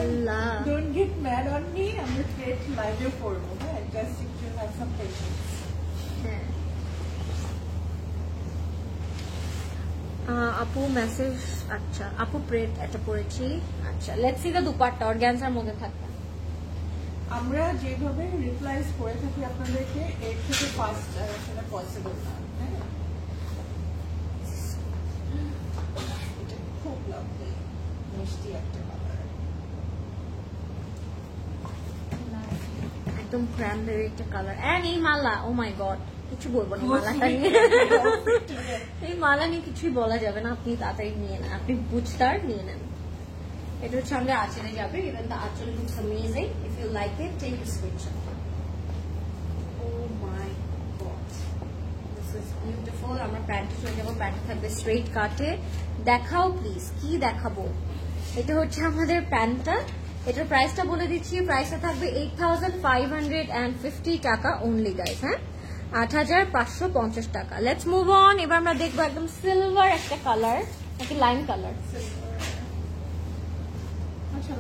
Allah. Don't get mad on me. আমরা ট্রেড লাইভে পড়বো, হ্যাঁ, just if you have some patience. হ্যাঁ আপু মেসেজ, আচ্ছা আপু প্রেড এটা পড়েছি। আচ্ছা let's see the dupatta organza মধ্যে থাকবে। আমরা যেভাবে রিপ্লাইজ করে থাকি আপনাদেরকে, এর থেকে ফাস্ট আসলে পসিবল না, হ্যাঁ। এটা খুব লাভলি মিষ্টি একটা কালার, একদম ক্র্যানবেরি একটা কালার। এন্ড এই মালা, ও মাই গড, কিছু বলবো না মালাটা নিয়ে। এই মালা নিয়ে কিছুই বলা যাবে না, আপনি তাড়াতাড়ি নিয়ে নেন, আপনি বুঝতার নিয়ে নেন। এটা হচ্ছে আমাদের আঁচলে যাবে। ইভেন দ্য আঁচল looks amazing. If you like it take a screenshot. Oh my god, this is beautiful. আমরা প্যান্টে চলে যাবো, প্যান্টে থাকবে স্ট্রেট কাটে। দেখাও প্লিজ, কি দেখাবো? এটা হচ্ছে আমাদের প্যান্টটা। এটার প্রাইসটা বলে দিচ্ছি, প্রাইসটা থাকবে 8550 টাকা অনলি গাইস। হ্যাঁ 8550 টাকা। Let's move on. এবার আমরা দেখবো একদম সিলভার একটা কালার, নাকি লাইম কালার। আচ্ছা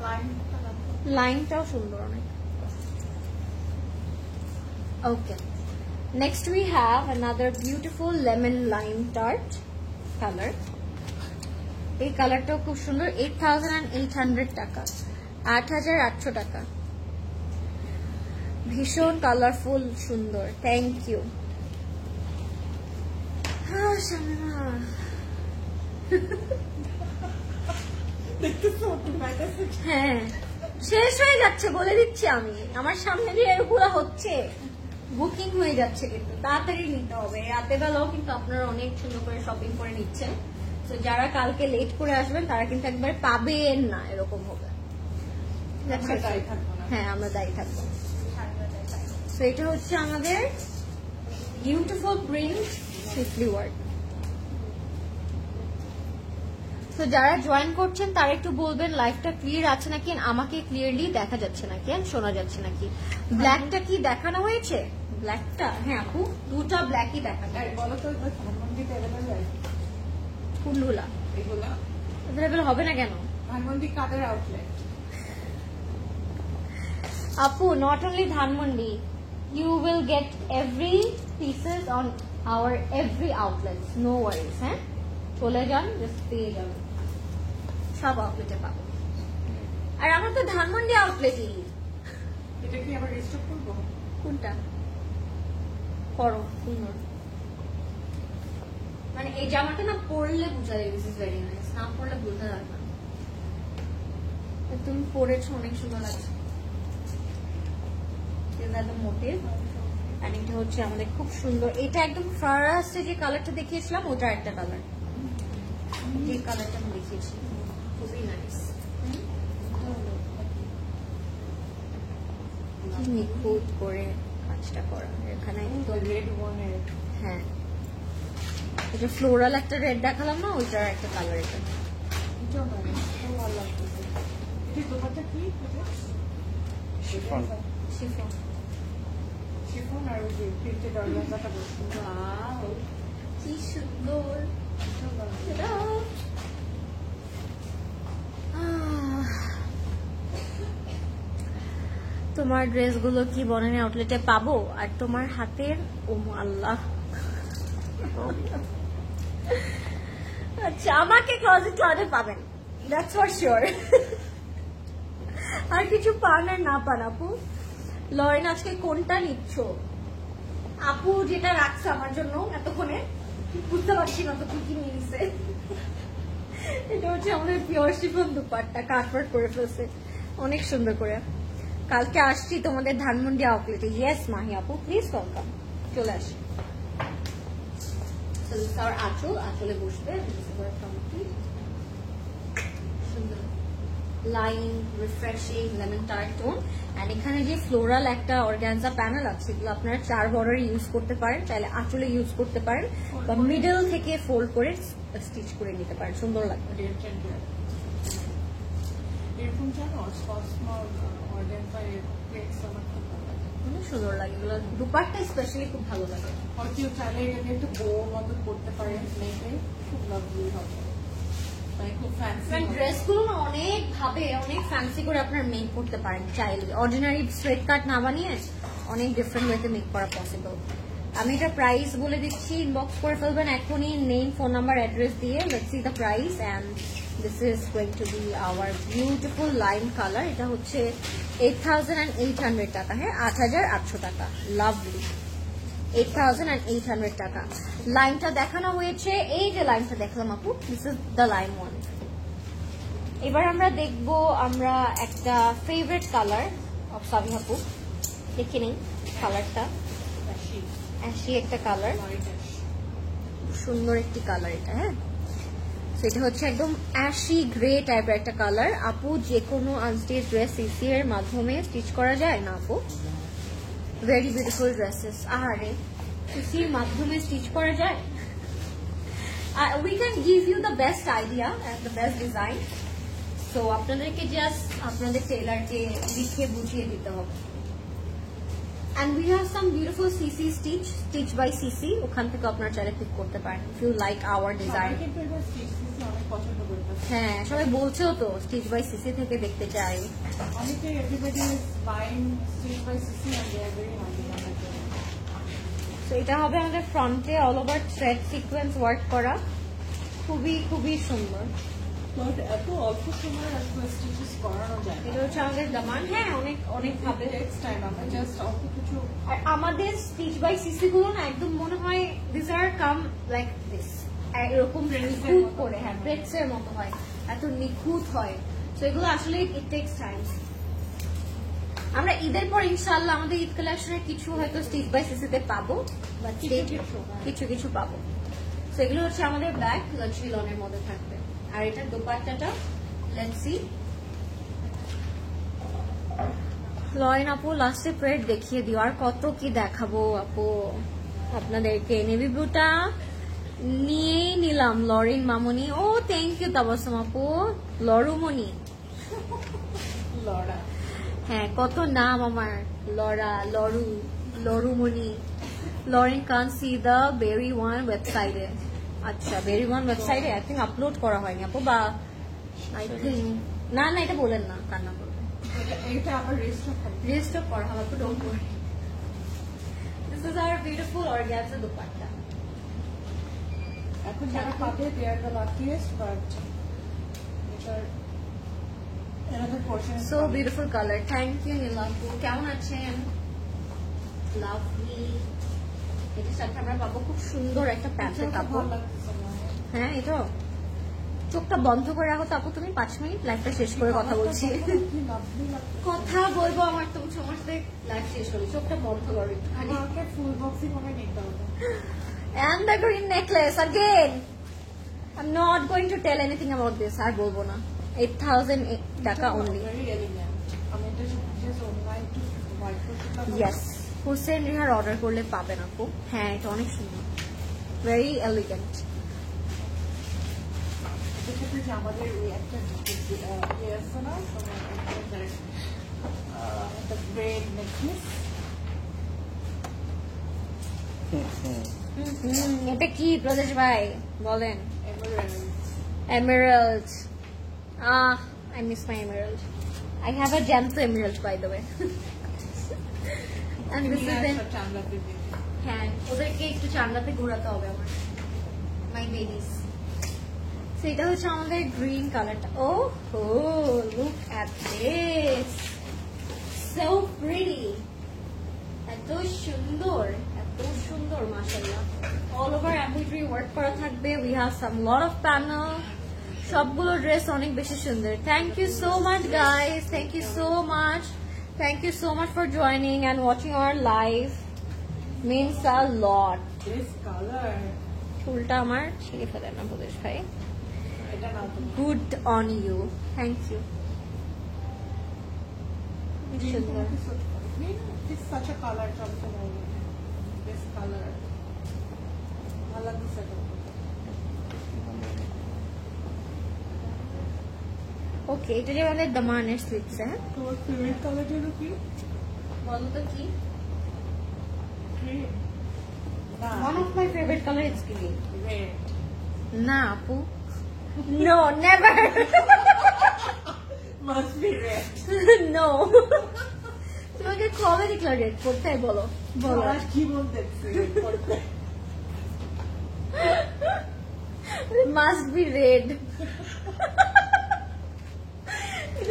লাইনটাও সুন্দর অনেক। Okay, next we have another beautiful lemon lime tart colour. এই কালারটাও খুব সুন্দর। 8800 টাকা, 8800 টাকা। ভীষণ কালারফুল, সুন্দর। Thank you. হ্যাঁ শেষ হয়ে যাচ্ছে বলে দিচ্ছি আমি, আমার সামনে দিয়ে এগুলো হচ্ছে, বুকিং হয়ে যাচ্ছে, কিন্তু তাড়াতাড়ি নিতে হবে। রাতে বেলাও কিন্তু আপনারা অনেক সুন্দর করে শপিং করে নিচ্ছেন, তো যারা কালকে লেট করে আসবেন তারা কিন্তু একবার পাবেন না, এরকম হবে। হ্যাঁ আমরা দায়ী থাকবো। তো এটা হচ্ছে আমাদের বিউটিফুল প্রিন্ট সিফলি ওয়ার্ক। তো যারা জয়েন করছেন তারা একটু বলবেন লাইভটা ক্লিয়ার আছে নাকি, আমাকে ক্লিয়ারলি দেখা যাচ্ছে নাকি, শোনা যাচ্ছে নাকি। ব্ল্যাকটা কি দেখানো হয়েছে? ব্ল্যাকটা হ্যাঁ আপু, দুটা ব্ল্যাকই দেখানো। বলো তো ধানমন্ডিতে অ্যাভেলেবল? কোনগুলা এগুলা অ্যাভেলেবল হবে না কেন? ধানমন্ডি কাদের outlet? Apu, not only Dhanmondi, you will get every pieces on our every outlets. No worries, হ্যাঁ চলে যান, জাস্ট পেয়ে যাবেন, সব আউটলেটে পাবো। আর আমরা তো ধানমন্ডি আউটলেটই। এটা কি আবার রিস্টক করবো? কোনটা করো? সুন্দর, মানে এই জামাটা না পরলে বোঝা যায় দিস ইজ ভেরি নাইস, না পরলে বোঝা যাবে না। তুমি পরেছো, অনেক সুন্দর লাগছে। মোটিভ, আর এটা হচ্ছে আমাদের খুব সুন্দর। এটা একদম ফার্স্টে যে কালারটা দেখিয়েছিলাম ওটা একটা কালার, যে কালারটা আমি দেখিয়েছি খুবই নাইস, নিখুঁত করে কাজটা করা। এখানে রেড ওয়ানের, হ্যাঁ এটা ফ্লোরাল একটা রেড দেখালাম না, ওইটার একটা কালার। এটা এটাও ভালো লাগতেছে। এটা দোপাট্টা কি? শিফন। শিফন, শিফন আর ওই যে প্রিন্টেড অর্গানজাটা বলছি। ওয়াও কি সুন্দর। তোমার ড্রেসগুলো কি বনানী আউটলেটে পাবো? আর তোমার হাতের ও আল্লাহ, আচ্ছা আমাকে ক্লোজেট ক্লাউডে পাবেন, দ্যাটস ফর শিওর। আর কিছু পান আর না পান আপু। লরেন আজকে কোনটা নিচ্ছ? আপু যেটা রাখছে আমার জন্য এতক্ষণে বুঝতে পারছি না তো কি নিয়ে নিছে। এটা হচ্ছে আমাদের পিওর শিফন দুপাট্টা, কাটওয়ার্ক করে ফেলছে অনেক সুন্দর করে। কালকে আসছি তোমাদের ধানমন্ডি আউটলেটে। ইয়েস মাহি আপু, প্লিজ ওয়েলকাম, চলে আসি। আঁচলে বসবে সুন্দর line, refreshing lemon tart tone. And এখানে যে ফ্লোরাল একটা অর্গানজা প্যানেল আছে, এগুলো আপনারা 4 বর্ডার ইউজ করতে পারেন, চাইলে আঁচলে ইউজ করতে পারেন বা মিডল থেকে ফোল্ড করে স্টিচ করে নিতে পারেন, সুন্দর লাগবে। এরকম জানো স্মল অর্গানজার প্লেটস আমার খুব ভালো লাগে, খুব সুন্দর লাগে এগুলো, দুপাট্টা স্পেশালি খুব ভালো লাগে। আর কেউ চাইলে এটাকে একটু বো মতো করতে পারেন, মেয়েকে খুব লাভলি হবে, মানে খুব ফ্যান্সি। ড্রেসগুলো না অনেক ভাবে অনেক ফ্যান্সি করে আপনারা মেক করতে পারেন চাইলে, অর্ডিনারি স্ট্রেট কাট না বানিয়ে অনেক ডিফারেন্ট ওয়েতে মেক করা পসিবল। আমি এটা প্রাইস বলে দিচ্ছি, ইনবক্স করে ফেলবেন এখনই, নেম, ফোন নাম্বার, অ্যাড্রেস দিয়ে। Let's see the price. And this is going to be our beautiful lime colour. এটা হচ্ছে 8,800 টাকা, হ্যাঁ 8,800 টাকা, লাভলি 8,800 টাকা। লাইনটা দেখানো হয়েছে, এই যে লাইনটা দেখলাম আপু, this is the line one. এবার আমরা দেখবো আমরা একটা ফেভারিট কালার অফ সাবি আপু, দেখে নিন কালারটা। অ্যাশি একটা কালার, সুন্দর একটি কালার এটা, হ্যাঁ সেটা হচ্ছে একদম অ্যাশি গ্রে টাইপের একটা কালার। আপু যে কোনো আনস্টিচ ড্রেস সিসি এর মাধ্যমে স্টিচ করা যায় না আপু? ভেরি বিউটিফুল ড্রেসেস, আহারে সিসির মাধ্যমে স্টিচ করা যায়? We can give you the best idea and the best design. So আপনাদেরকে জাস্ট আপনাদের টেলারকে লিখে বুঝিয়ে দিতে হবে। And we have some beautiful CC stitch by CC, ওখান থেকে আপনারা চাইলে পিক করতে পারেন if you like our design। হ্যাঁ সবাই বলছেও তো স্টিচ বাই সিসি থেকে দেখতে চাই। অনেকে everybody is buying stitch by CC and they are very happy on it। So এটা হবে আমাদের ফ্রন্টে all over thread sequence work করা, খুবই খুবই সুন্দর। এত অল্প সময় আসলে স্টিচেস করানো যায়, এটা হচ্ছে আমাদের দামান। হ্যাঁ অনেক অনেক ভাবে নেক্সট টাইম আমরা জাস্ট অল্প কিছু। আর আমাদের স্টিচ বাই সিসি গুলো না একদম মনে হয় this are come like this, এরকম নিখুঁত করে, হ্যাঁ ব্রেডস এর মতো হয়, এত নিখুঁত হয়। তো এগুলো আসলে ইট টেকস টাইম। আমরা ঈদের পর ইনশাআল্লাহ আমাদের ঈদ কালেকশনের কিছু হয়তো স্টিচ বাই সিসিতে পাবো, বা কিছু কিছু পাবো। তো এগুলো হচ্ছে আমাদের ব্ল্যাক লাক্সারি লনের মধ্যে থাকবে। আর এটা দোপাট্টাটা লেটস সি। লরেন আপু লাস্টে প্রেড দেখিয়ে দিও, আর কত কি দেখাবো আপু আপনাদেরকে। নেভি ব্লুটা নিয়েই নিলাম লরেন মামনি। ও থ্যাংক ইউ তাবাসসুম আপু, লরুমনি, লড়া। হ্যাঁ কত নাম আমার, লরা, লরু, লরুমনি। Lauren can see the berry one ওয়েবসাইটে। আচ্ছা বেরি ওয়ান ওয়েবসাইটে আই থিঙ্ক আপলোড করা হয়নি আপু, বা আই থিঙ্ক না না এটা বলেন না, কান্না করবে। এটা আবার রেজিস্টার করা হবে আপু, don't worry. This is our beautiful organza dupatta. এখন যারা পাবে they are the luckiest, but এটার another portion is so beautiful colour. Thank you Nila আপু, কেমন আছেন? লাভলি। এটার সাথে আমরা পাবো খুব সুন্দর একটা প্যান্টের কাপড়। হ্যাঁ এটা চোখটা বন্ধ করে রাখো তো আপু, তুমি 5 মিনিট লাইফটা শেষ করে কথা বলছি। কথা বলবো আমার তো সমস্ত লাইফ শেষ হলো, চোখটা বন্ধ করো একটুখানি। আমাকে ফুল বক্সই মনে নিতে হবে। And the green necklace again. I'm not going to tell anything about this. আর বলবো না। 8,000 টাকা only. Very elegant. আমি এটা just online to micro। Yes. Hussain Rehar order করলে পাবেন আপু। হ্যাঁ এটা অনেক সুন্দর, ভেরি এলিগেন্ট। এটাতে যে আমাদের ওই একটা আছে না, একটা ব্রেড নেকলেস, এটা কি প্রদেশ ভাই বলেন? Emerald. Emerald. Ah, I miss my emerald. I have a Janto emerald, by the way. And this is the হ্যাঁ, ওদেরকে একটু চান্দাতে ঘোরাতে হবে আমার, my babies. So এটা হচ্ছে আমাদের গ্রিন কালারটা. Oh, look at this. So pretty. এত সুন্দর, মাশাআল্লাহ. All over embroidery work করা থাকবে. We have some lot of panel. সবগুলো ড্রেস অনেক বেশি সুন্দর. Thank you so much guys. Thank you so much. Thank you so much for joining and watching our live. Means a lot. This color. চুলটা আমার ছিঁড়ে ফেলে না প্রদেশ ভাই. এটা নাও তুমি। Good on you. Thank you. সুন্দর. This is such a color, Chandra. This color. I love this color. Okay, এটা যে আমাদের দামানের স্লিপস হ্যাঁ. তোমার ফেভারিট কালার যেন কি? বলো তো কি? Green. One of my favorite color is green. Red. না আপু. No, never. Must be red. No. তোমাকে কবে দেখলা রেড কোথায় বলো? বলো. আর কি বলতেছি? Must be red.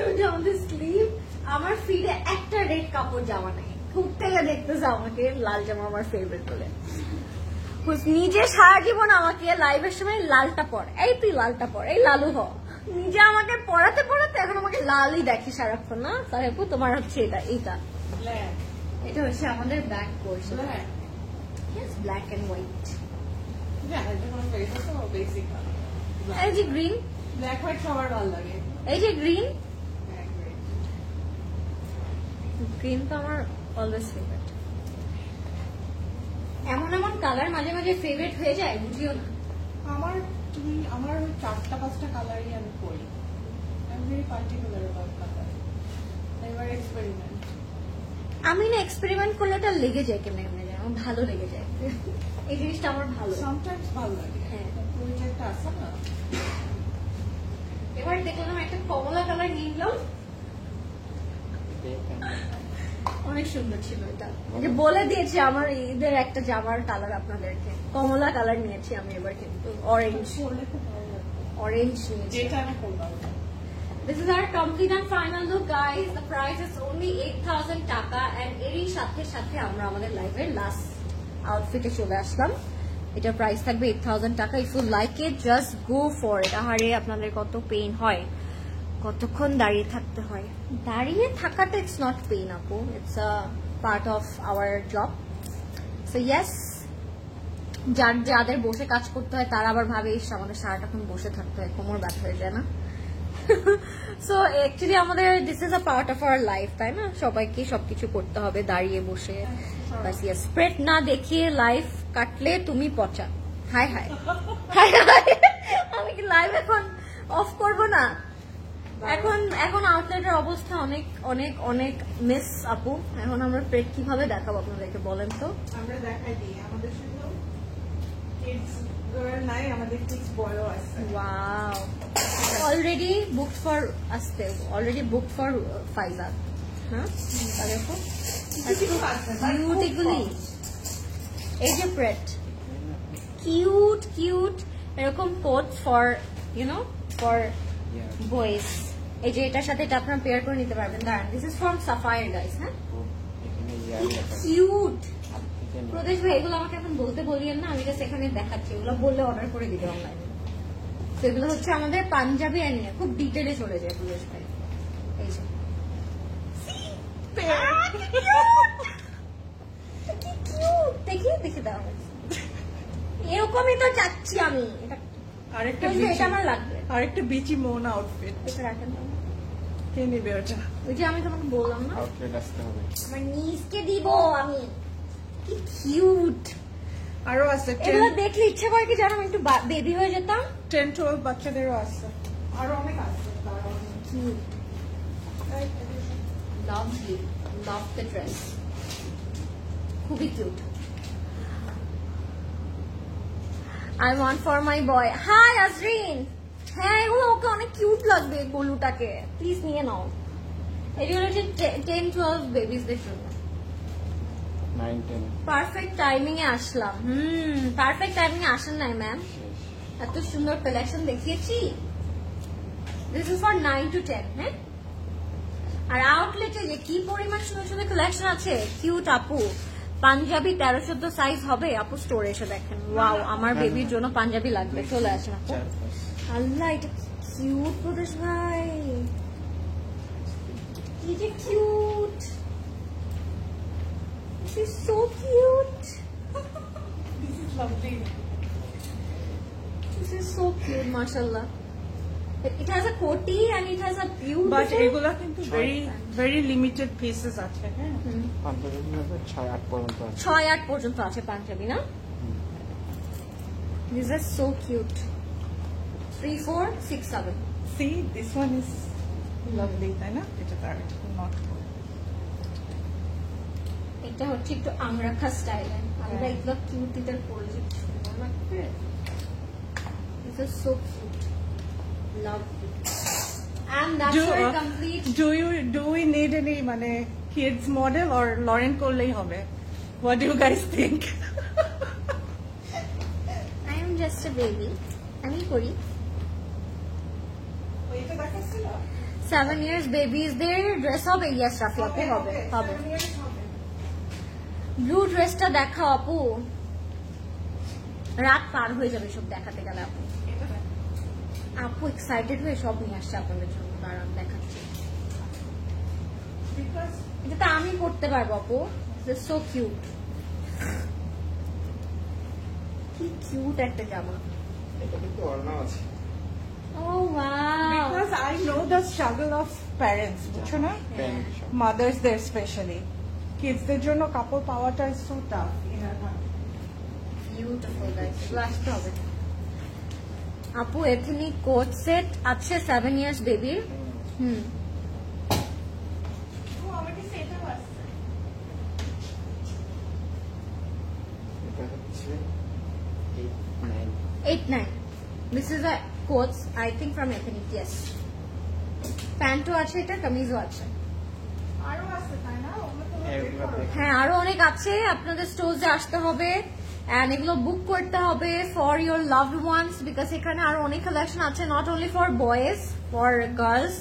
এটা আমাদের স্লিভ. আমার ফিডে একটা রেড কাপড় জামা নাই. খুব থেকে দেখতেছে আমাকে লাল জামা আমার ফেভারিট বলে. নিজে সারা জীবন আমাকে লাইভের সময় লালটা পর, এই তুই লালটা পর, এই লালু হ, নিজে আমাকে পড়াতে এখন আমাকে লালই দেখি সারাক্ষণ. না সাহেবু তোমার হচ্ছে এইটা এটা হচ্ছে আমাদের black course. Black and white. এই যে গ্রিন, ব্ল্যাক হোয়াইট সবার ভালো লাগে. এই যে গ্রিন, গ্রিন তো আমার অলওয়েজ ফেভারিট. এমন কালার মাঝে মাঝে ফেভারিট হয়ে যায়, বুঝিও না. আমার 4-5টা কালারই আমি করি. I am very particular about colour. এবার এক্সপেরিমেন্ট. আমি না এক্সপেরিমেন্ট করলে এটা লেগে যায় কেমনে যায়, আমার ভালো লেগে যায়. এই জিনিসটা আমার ভালো. সামটাইমস ভালো লাগে. হ্যাঁ, ওই যে একটা আছে না. এবার দেখলাম একটা কমলা কালার নিয়ে নিলাম, অনেক সুন্দর ছিল এটা. যে বলে দিয়েছি আমার ঈদের একটা জামার কালার আপনাদেরকে, কমলা কালার নিয়েছি আমি এবার, কিন্তু অরেঞ্জ নিয়েছি. যেটা আমি করলাম. This is our complete and final look guys. The price is only 8,000 টাকা and এরই সাথে আমরা আমাদের লাইভের লাস্ট আউটফিটে চলে আসলাম. এটা প্রাইস থাকবে 8,000 টাকা. If you like it just go for it. আহারে আপনাদের কত পেইন হয়, কতক্ষণ দাঁড়িয়ে থাকতে হয়. দাঁড়িয়ে থাকাটা ইটস নট পেইন আপু, it's a part of our job. So yes, যাদের বসে কাজ করতে হয় তারা আবার ভাবে আমাদের সারাটাক্ষণ বসে থাকতে হয়, কোমর ব্যথা হয়ে যায় না. সো অ্যাকচুয়ালি আমাদের this is a part of our life, তাই না? সবাইকে সবকিছু করতে হবে দাঁড়িয়ে বসে. বাস ইয়েস, স্প্রেড না দেখিয়ে লাইফ কাটলে তুমি পচা. হাই হাই হাই হাই, আমি কি লাইভ এখন অফ করবো না? এখন আউটলেটের অবস্থা অনেক অনেক অনেক মিস আপু. এখন আমরা প্রেড কিভাবে দেখাবো আপনাদেরকে বলেন তো? আমরা দেখাই দিই আমাদের শুধু কিডস গার্ল নাই, আমাদের কিডস বয়ও আছে. ওয়াও, অলরেডি বুকড ফর আসতে, অলরেডি বুকড ফর ফাইজা. হ্যাঁ তাহলে আপু বিউটিফুলি এই যে প্রেড কিউট এরকম কোট ফর ফর বয়েজ. এই যে এটার সাথে এটা আপনারা পেয়ার করে নিতে পারবেন. দাঁড়ান, this is from Sapphire guys. হ্যাঁ, কিউট. প্রদেশ ভাই এগুলো আমাকে এখন বলতে বলিয়েন না, আমি জাস্ট এখানে দেখাচ্ছি, এগুলো বললে অর্ডার করে দিবে অনলাইনে. তো এগুলো হচ্ছে আমাদের পাঞ্জাবি অ্যানিয়া, খুব ডিটেলে চলে যায় প্রদেশ ভাই. এই যে দেখি দাও, এরকমই তো চাচ্ছি আমি. এটা আমার লাগবে. আরেকটা বিচি মোনা আউটফিট. এটা রাখেন না, কে নেবে ওটা? ওই যে আমি তোমাকে বললাম না, আউটলেট আসতে হবে. আমার নিজকে দিব আমি. কি কিউট. আরো আছে. এগুলো দেখলে ইচ্ছে করে কি জানো, একটু বেবি হয়ে যেতাম. 10-12 বাচ্চাদেরও আছে, আরো অনেক আছে. Cute, lovely, love the dress, খুবই cute. I want for my boy. Hi Azreen. হ্যাঁ এগুলো ওকে অনেক কিউট লাগবে গোলুটাকে, প্লিজ নিয়ে নাও। এগুলো হচ্ছে 10-12 বেবিসদের জন্য। 9-10 পারফেক্ট টাইমিং এ আসলাম। পারফেক্ট টাইমিং এ আসেন নাই ম্যাম, এত সুন্দর কালেকশন দেখিয়েছি। This is for 9 to 10। হ্যাঁ, আর আউটলেটে যে কি পরিমাণ সুন্দর সুন্দর কালেকশন আছে, কিউট আপু। পাঞ্জাবি 13-14 সাইজ হবে আপু, স্টোরে এসে দেখেন। ওয়াও, আমার বেবির জন্য পাঞ্জাবি লাগবে, চলে আসেন আপু। আল্লাহ, এটা কিউট প্রদেশ ভাই, কি যে cute. This is so cute. This is lovely. This is so cute, mashallah. It has a koti and it has a beautiful. But এগুলা কিন্তু very limited pieces আছে, হ্যাঁ। পাঞ্জাবি 6-8 পর্যন্ত আছে। 6-8 পর্যন্ত আছে পাঞ্জাবি না? This is so cute. 3, 4, 6, 7. See, this one is lovely, তাই না? এটা তার not. এটা হচ্ছে একটু আমরাখা স্টাইলে। আমরা এগুলো কিউট ইটার পরে যে সুন্দর লাগবে। This is so cute. Love it. And that's our complete. Do we need any মানে kids model or Lauren করলেই হবে? What do you guys think? I am just a baby. আমি করি। ওইটা দেখাচ্ছিল? 7 years babiesদের ড্রেস হবে? Yes, রাফি আপু, হবে হবে। ব্লু ড্রেসটা দেখা আপু, রাত পার হয়ে যাবে সব দেখাতে গেলে। আপু আপু এক্সাইটেড হয়ে সব নিয়ে আসছে আপনাদের জন্য, দাঁড়ান দেখাচ্ছি। এটা তো আমি করতে পারবো আপু। সো কিউট, কি কিউট একটা জামা। এটা কিন্তু ওড়না আছে। Oh wow. Because I know the struggle of parents, বুঝছো না? Mothers there especially. Kidsদের জন্য কাপড় পাওয়াটা is so tough. Beautiful guys. Last হবে আপু। এথনিক কোট সেট আছে 7 years বেবির। এটা হচ্ছে 8-9 8-9. This is a coats, I think from ethnic. Yes. প্যান্টও আছে, এটা কামিজও আছে। আরো আছে তাই না? হ্যাঁ, আরো অনেক আছে। আপনাদের স্টোরে আসতে হবে এন্ড এগুলো বুক করতে হবে for your loved ones, because এখানে আরো অনেক কালেকশন আছে, not only for boys, for girls.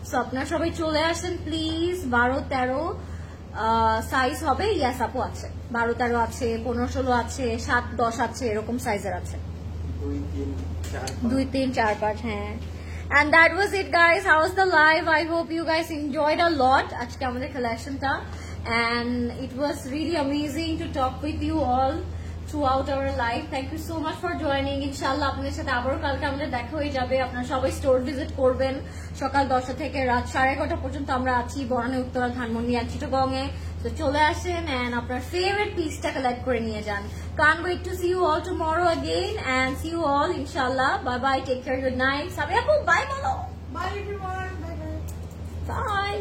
So আপনারা সবাই চলে আসেন প্লিজ। 12-13 সাইজ হবে। ইয়াস আপু আছে, 12-13 আছে, 15-16 আছে, 7-10 আছে, এরকম সাইজের আছে। 2, 3, 4, 5। হ্যাঁ। And that was it guys. How was the live? I hope you guys enjoyed a lot আজকে আমাদের কালেকশনটা, and it was really amazing to talk with you all throughout our live. Thank you so much for joining. ইনশাআল্লাহ আপনাদের সাথে আবারও কালকে আমাদের দেখা হয়ে যাবে। আপনারা সবাই স্টোর ভিজিট করবেন। সকাল 10টা থেকে রাত 11:30 পর্যন্ত আমরা আছি বরানে, উত্তরা, ধানমন্ডি আর চিটাগং এ। তো চলে আসেন এন্ড আপনার ফেভারিট পিসটা কালেক্ট করে নিয়ে যান। Can't wait to see you all tomorrow again and see you all inshallah. Bye bye, take care, good night. Sabi appu bye bolo. Bye everyone. Bye bye. Bye.